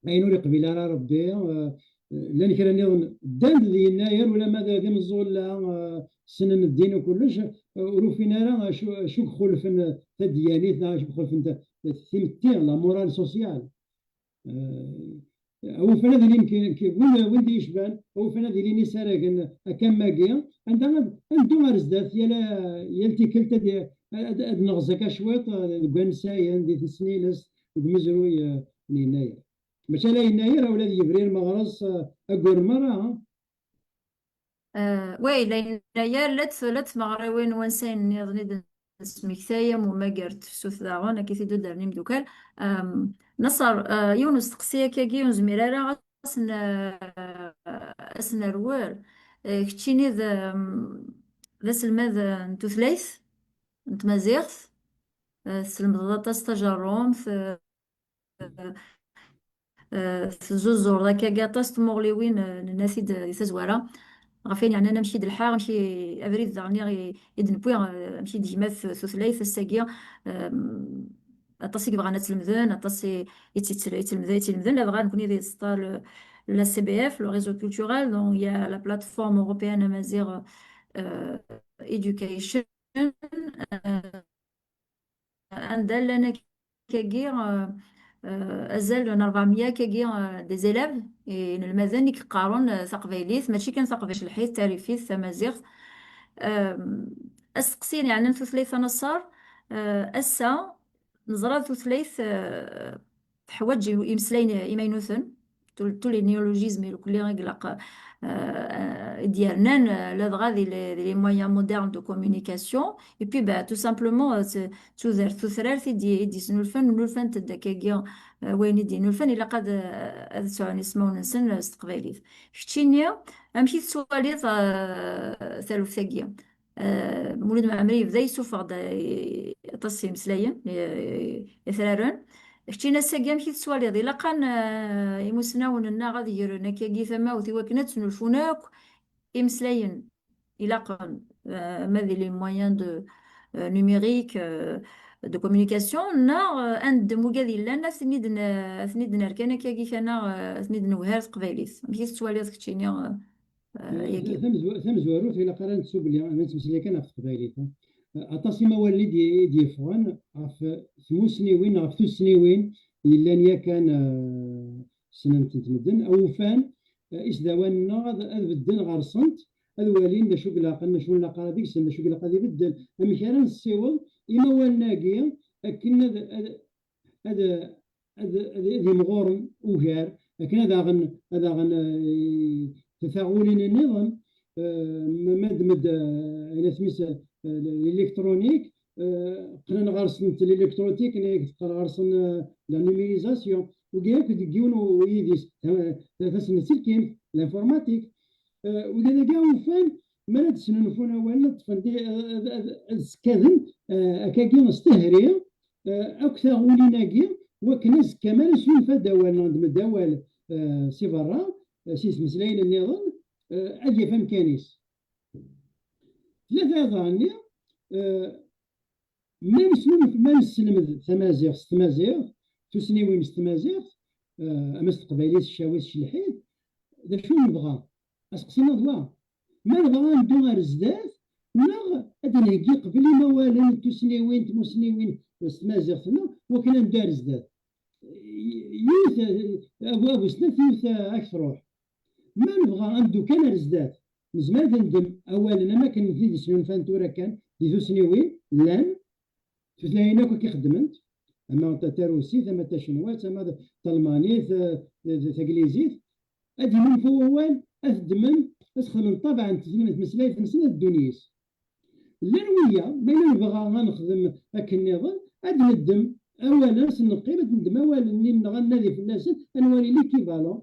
أين اللي قبيل على ربي لان كان نظن دان ذي يناير ولا ماذا ذي مزول لا سنن الدين وكلش وروفينا راه شو خلفن تديانيتنا شو خلفن تيمتير لا مورال سوسيال او فنادي يمكن وين دي يشبان او فنادي اللي نسارا كان ماكيا عندنا عندو رزدات يلتي كلتا دي نغزك شويط كان ساي عندي في سنينس مزروي يناير ماشي لا يناير ولا يبرير مغرس اقول مره وي لين لت مغريوين وانسان نظني اسمي كثايا وما قرت في سوث داغون كي تدو دارني مدوكال نصر يونس تقسيا كي زميرارا اسن روال كتشيني ذا سلماذ نتو ثلاث نتمازيغث سلمضة تستجرهم زوزور ذاك كاطاس تموغليوين الناس يتزوارا غافين يعني انا نمشي دلحا نمشي افريد زغني يدن بوي نمشي ديما ثلاث الساقيه اطاسي بغا نتلمذن اطاسي يتلمذن لا بغا نكون يدي سطال la CBF, le réseau culturel, donc il y a la plateforme européenne Amazir Education, عندها لنا كاكير أزال 400 كاكير دي زيلاف المازال كيقارون ثقبيليث ماشي كان ثقبيش الحيث تعريفيث تمازيغ أسقسين يعني ثلاثة نصار أسا نزرا ثلاث حوايج يمسلاين إيماينوثن tous les néologismes كل يغلق ديالنا لا غادي les moyens modernes de communication et puis bah tout simplement تثرار دي نولفن تدكاكيا وين يدي نولفن إلا قد سواء نسمو ننسن استقباليث كتشينيا أمشي تسواليث ثالث ثاقيا مولد معمري بدا يسوفغ تصي مسلايا يثرارون كتينا ساقيا مشيت سواليض إلا كان يمسناون النا غادي يرنا كي ثما وتوكنات سنلفوناك إمسلاين إلا كان ماذي لي مويان دو نوميريك دو كومونيكاسيون نا عند موكادي لنا ثنيد نركانا كي كان ثنيد نوهار قبايليس مشيت سواليض كتينا ياكي ثم زواروت إلا قران تسوق اللي ما تمسلي كان في قبايليت أطاسي موالي دي فوان في 8 سنين أو 2 سنين إلا نيا كان سنة تمدن أو فان إسدوان ناض أبدن غرسنت الوالين دا شو قلاقنا شو نلاقا هذيك السنة شو قلاقا هذي بدل أمي كان السيول إما والناقية أكن هذا مغور وجار لكن هذا غن تفاعلين النظام مد أنا سميت الالكترونيك قلنا غارسن الالكترونيك قلنا غارسن لا نوميريزاسيون وكاك ديون ويديس ثلاث سلكين الانفورماتيك وكذا كاع فان ما تسنن فونا ولا تفندي كذن كاكي مستهري اكثر وليناكي وكنس كمان سون فدوال عند دوال سي برا سي مسلاين النظام اجي فهم كانيس ثلاثة ظاني ما نسلم ثمازيغ تسني وين ثمازيغ أمس قبايليس الشاويس شلحيد ذا شو نبغى أسقسينا ضوا ما نبغى ندو غير زداد لا أدنى يجي قبل ما والين تسني وين تمسني وين ثمازيغ ثنا وكنا ندار زداد يوث أبو سنة يوث أكثر ما نبغى ندو كان زداد نزمان ندم اولا ما كان في سنين فانتورا كان في 2 سنين لان تلاقينا كي خدمت اما تروسي ثم تشنوات ثم طلماني تانجليزي ادي من فوال اخدم اسخن طبعا تسلمت مسلاي في سنه الدنيس اللانويه ما نبغى نخدم هاك النظام ادي ندم اولا سنقيمه ندم اولا نغنى في الناس انوالي ليكيفالون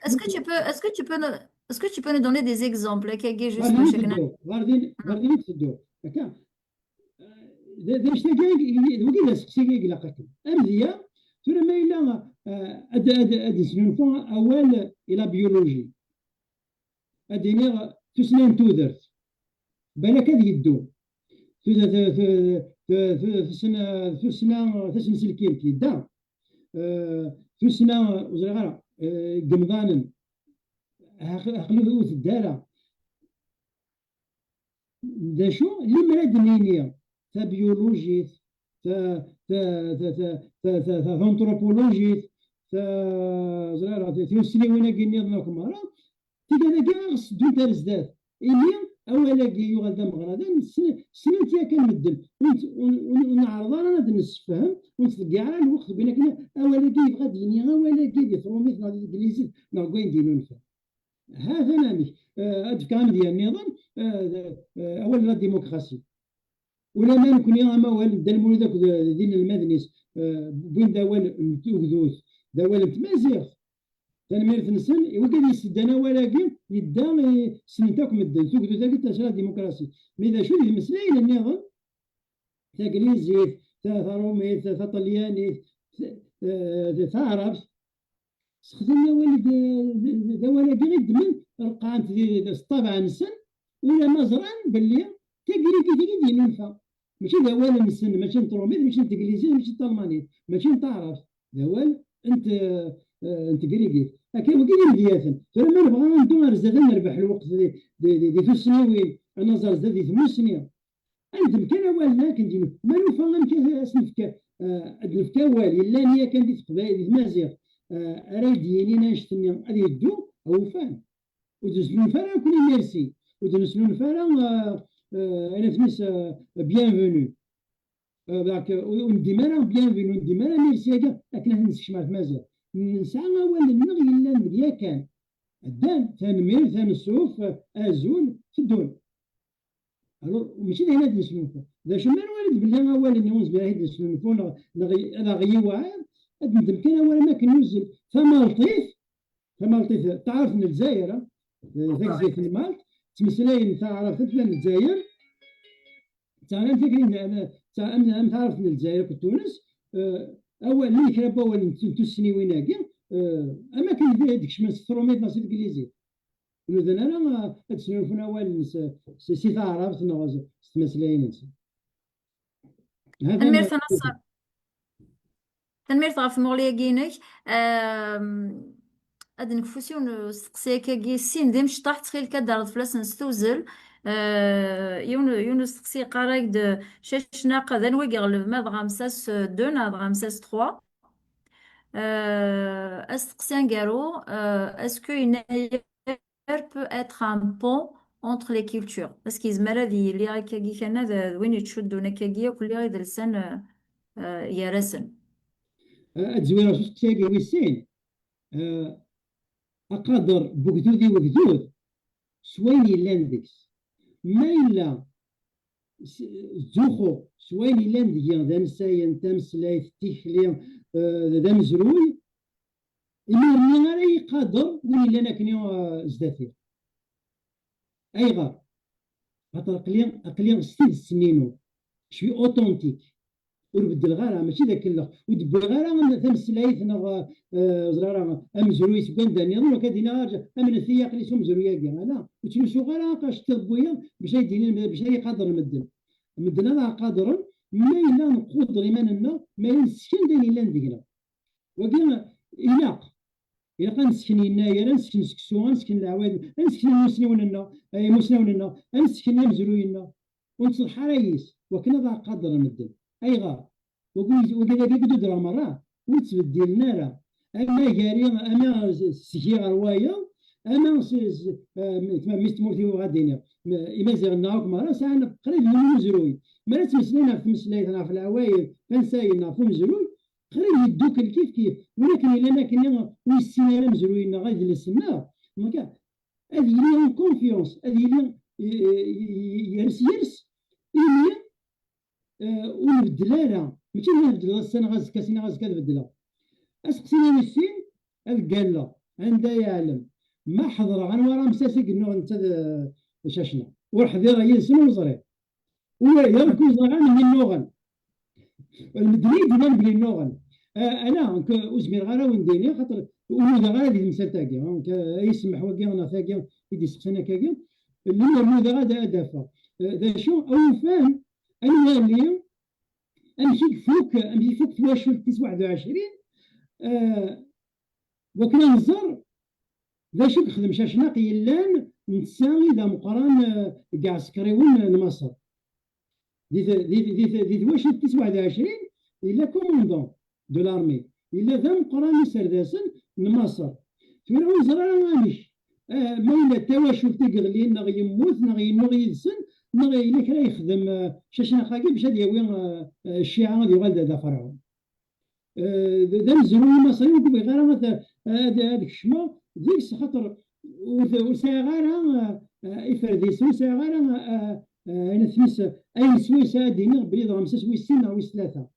Est-ce que tu peux, est-ce que tu peux nous donner des exemples كي juste غاردين تسدو هكا داش تاكي وكيلا سكسي لاقاكم ارزيا ثم ما الا اد سنين فون اول الى بيولوجي اديني تسنين تودرت بالك هذه يدو في سنه سلكين كي دا تسنا وزغرا قمضان عقلو الدارة دا شو اللي مراد نينيا تا بيولوجيت تا انثروبولوجيت تا زرارة تيوسني وين قلني ظنكم مرة تيجا كاع غص دون ترزدات إلي أولا كي يغال دا مغرادا سنين كان مدن ونعرض أنا نسفهم ونتلقى على الوقت بينا كنا أولا كي يبغى ديني أولا كي يفروميت نادي الإنجليزي نعقوين دينون فهم هذا نامي أدفكام ديال النظام أولا لا ديمقراطية ولا ما نكون يا ما والد دالمولو ذاك دين المدنيس بوين داوال نتوكدوث داوال نتمازيغ تنمير نسن وكان يسدنا ولكن يدا سنتاك مدن توكدو ذاك تاع ديمقراطية ماذا شو المسائل النظام تا انجليزي تا رومي تا طلياني تا عرب خدمنا والد دوالا غير من رقعت طبعا نسن ولا مزرعا باللي تقري كي ديال النفا ماشي دوالا نسن ماشي نطروميت ماشي انجليزي ماشي طالماني ماشي تعرف دوال انت قريقي لكن وكاين دياثن فلما نبغى ندور زاد نربح الوقت دي في السنوين انا زاد دي 8 سنين عندهم كان والنا كندير ما نفهم كيف اسنفك الفكا والي لا هي كان دي قبائل مازيغ رايديني ناشتني غادي يدو هو فاهم ودوزنون فارا كوني ميرسي ودوزنون فارا انا تمس بيانفونو داك ونديما بيانفونو نديما ميرسي هكا لكن هاد نسكشمات مازال نسعى ولا نغي الا نديا كان الدان ثانمير ثان السوف ازول في الدول الو ماشي هنا نسلون ذا شو من والد بالله اول نيونز بها نسلون فون انا غيوعا ندم كان اول ما كنوزل ثمالطيف تعرف ان الجزائر ذاك زيت المالط تمسلاين تاع عرفت فلان الجزائر تاع فاكرين انا تعرف ان الجزائر في تونس اول اللي كربوا اول تسني ويناكي اماكن ديك شمال ستروميت ناس الانجليزي اذا انا تسني فينا اول سي تعرف نغز تمسلاين هذا الميرث نصر تنمير في مغلية جينيك أدنك فوسيون سقسيكا جي سين ديمش طاح تخيل كدار فلاس نستوزل يون سقسي قرايك دو شاشنا قذن ويقغلب ماذ غامساس دون هاد غامساس تخوا أسقسيان قارو اسكو une peut être un pont entre les cultures parce qu'ils مرادي اللي هكا كان هذا وين يتشدونا كاكيا كل غير لسان يرسن الزويره شو تلاقي ويسين اقدر بوكدودي وكدود سويني لاندكس ما الا زوخو سويني لانديا ذا نساين تمسلايف تيخلي ذا مزروي اللي غير يقدر وين انا كنيو زداتي اي غار خاطر اقليم 6 سنينو شوي اوتونتيك وربدل غارة ماشي ذاك اللخ ودبل غارة تمسلايت نغ زرارة امزروي سكان داني نظن كدينا رجع امن الثياق اللي سوم زرويا كاع لا وتمشوا غارة قاش تربويا باش يديني باش يقدر مدن هذا قادر ما الا نقدر ايماننا ما ينسكن داني لا ندينا وكاين إلا كان نسكن يناير نسكن سكسوان نسكن العواد نسكن مسنوننا مسنوننا نسكن مزروينا ونصلح رايس وكنا ذا قادر مدن اي غار وكذا كيدو دراما راه وتبدل لنا راه اما جاري اما سكي روايه اما ميست مورتي وغادينا اما زغنا كما ساعه قريب من مزروي ما تمسلينا في مسلايتنا في العوايد فنساينا في مزروي قريب يدوك كيف ولكن الا ما كنا ويسينا مزروينا غادي للسماء هذه لي كونفيونس هذه لي يرس إلي ونبدلها ماشي نبدلها السنه غازكا سنه غازكا نبدلها اسقسيني مسين قال لا عندها يعلم ما حضر غنورا مساسك انه انت شاشنا والحضيره هي سنه وزري ولا يركز غير من النوغل المدني ديما بلي النوغل انا كوزمير غير ونديني خاطر ولا غير هذه المساتاكي يسمح وكاع ثاكي يدي سقسنا كاكي اللي هو غادا دافا ذا شو او فاهم انا اللي امشي فوق 21 آه وكنا نزر ذا شو خدم شاشنا قيلان نتساوي ذا مقران كاع سكريون لمصر دي واش 29 إلا كوموندون دو لارمي إلا ذا مقران سرداسن لمصر فرعون زرع غامش ما إلا تواش تيغلين نغ يموت نغ يدسن نغ إلا كرا يخدم شاشنا خاكي باش هادي وين الشيعة غادي يغال ذا فرعون ذا مزروي مصري وكيف غير هذاك الشما ديك خاطر وساعة غير إفرديس وساعة غير أنا ثمس أي سويسة دينا بلي راه مسا سويسين أو ثلاثة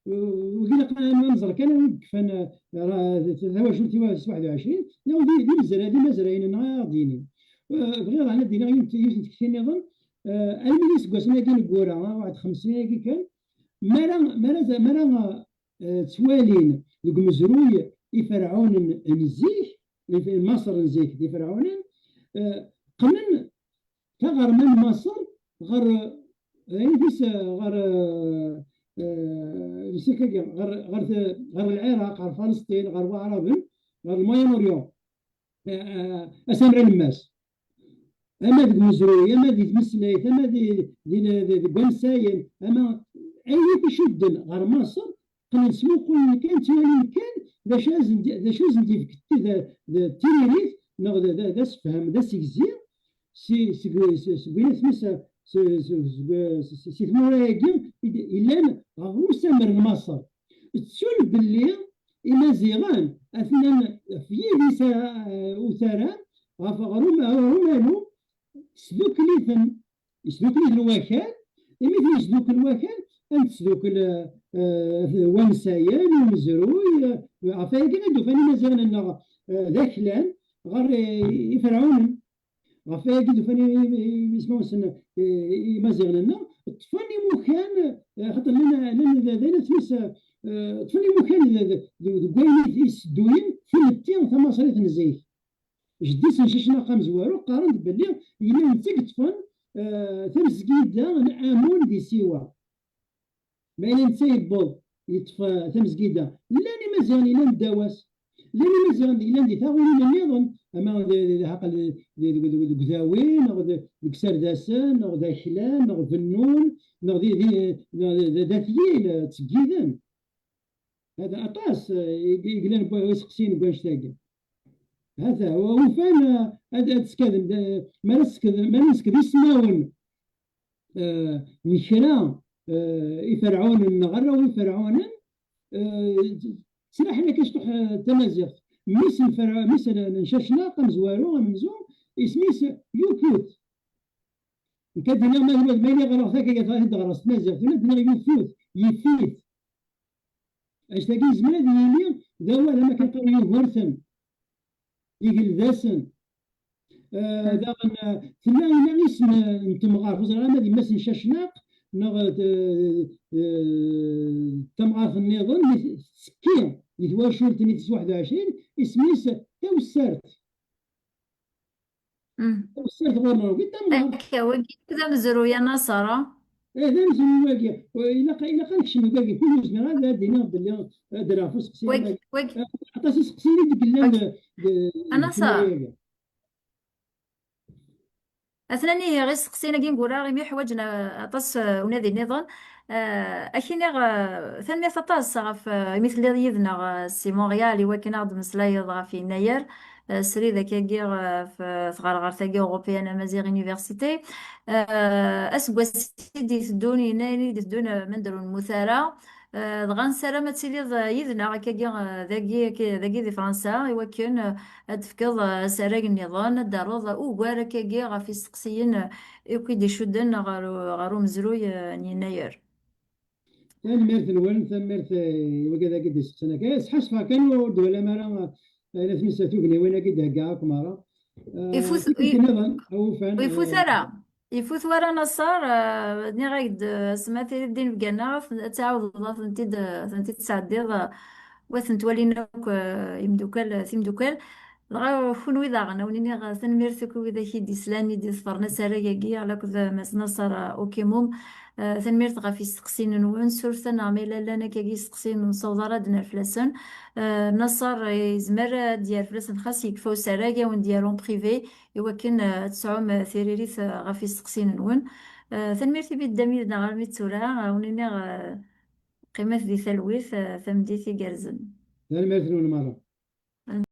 وقيل قال نزر كان كفان هو شو 21 يا دي مزرعة دي مزرعين أنا ديني بغير أنا دينا يمكن نظن الميليس قاسنا كي نقورا واحد 50 كي كان مرة توالين ذوك مزروي يفرعون نزيه مصر نزيه يفرعون قمن كغر من مصر غر يعني فيس غر غر العراق غر فلسطين غر عرب غر الموين اوريون اسامر الماس اما ذوك مزروي اما ذي مسليت اما ذي بنساين اما اي تشدن غر مصر قلنا نسمو كل كان توالي كان ذا شازن ديفك ذا تيريريث نغ ذا سفهم ذا سيكزي سي سميسا سي ثمورايا إلا غو سامر مصر تسول باللي إما زيغان أثناء في يديسا وثارا غرومانو سدوك ليثن سدوك ليثن واكال مثل سدوك الواكال أنت سدوك وانسايان ومزروي عفايا كنا دوفاني مازال أن ذاك لان غير يفرعون عفايا كي دوفاني يسمعوا سنة مازال لنا تفني مكان خاطر لنا ذا تمس تفني مكان كاين يسدوين في التين ثم صريت نزيف جديس نشيشنا قام زوارو قارنت باللي إلا نتيك تفن تمسكيدا نعامون دي سيوا ما إلا نتيبض يطفى تمسكيدا لاني مازال إلا نداواس لاني مازال إلا ندي ثاوين النظام أما عقل كذاوين نغ كسرداسن نغ ذا حلال نغ فنون نغ ذا ثيل تسكيدن هذا أطاس يقلن ويسقسين باش تاقل هذا هو وفان هذا تسكذب ما نسكذ يسماون نشرا يفرعون النغرة ويفرعون سلاحنا كشطح تمازيغ مثلا نشاشنا قمزوارو مزوم اسميس يوكوت كدنا ما يغرق ذاك يغرق غرس مازيغ دنا يوكوت يفيت اش تاقي زمان يمين ذا لما كان يغرثن يقل ذاسن داغن ثنا إلا اسم نتمغار فوزر ما دي مثل شاشناق نغ تمغار النظام سكين يتواشر تني 21 اسميس توسرت غورنا قلت تمغار هكا وكي كذا مزروية نصارى ذا مزروي واقع إلا قال شنو باقي كل زمان هذا دينا باللي درافو سقسينا عطاسي سقسيني ديك نصارى أثناني غير سقسينا كي نقول راه حوايجنا أطاس ونادي النظام أكيني ثاني أطاس غف مثل يذنا سي مونريال ولكن غاد مسلايض في يناير سري ذاك كير في غرغر ثاقي أوروبيان مازيغ يونيفرسيتي أسقوا سيدي تدون ينايري تدون من درون مثارة دغان سلامة تسيليض يذنا هكاكي ذاكي دي فرنسا ولكن تفكض سراق النظام داروض وكوارا كاكي غافي سقسيين يوكي دي شدن غارو مزروي يناير ثاني ميرث الوالد ثاني ميرث وكذا قد سنة كاس حسفا كانوا دولا مرة أنا سميتها توقني وين قد هكاك مرة يفوت نظن أو فان يفوت ورا يفوت ورا نصار ني غايد سمعتي الدين بقنا تعاود ثنتي تسعدي وثنت ولينا يمدوكال دغا كون ذاغنا ونيني غا تنميرتك وإذا كي دي سلاني دي صفرنا سراياكي على كذا مسنا صار أوكيموم. تنميرت غا في سقسين نون سورسنا ميلا لنا كي سقسين نصوض رادنا فلاسن. نصر يزمر ديال فلاسن خاص يكفاو سرايا ونديالهم بريفي يوكن تسعوم ثيريريث غا في سقسين نون. تنميرتي بالدمير غا الميتسورا ونيني غا قيمة دي ثلويث تمديتي جرزن. لا المرتين ولا مرة.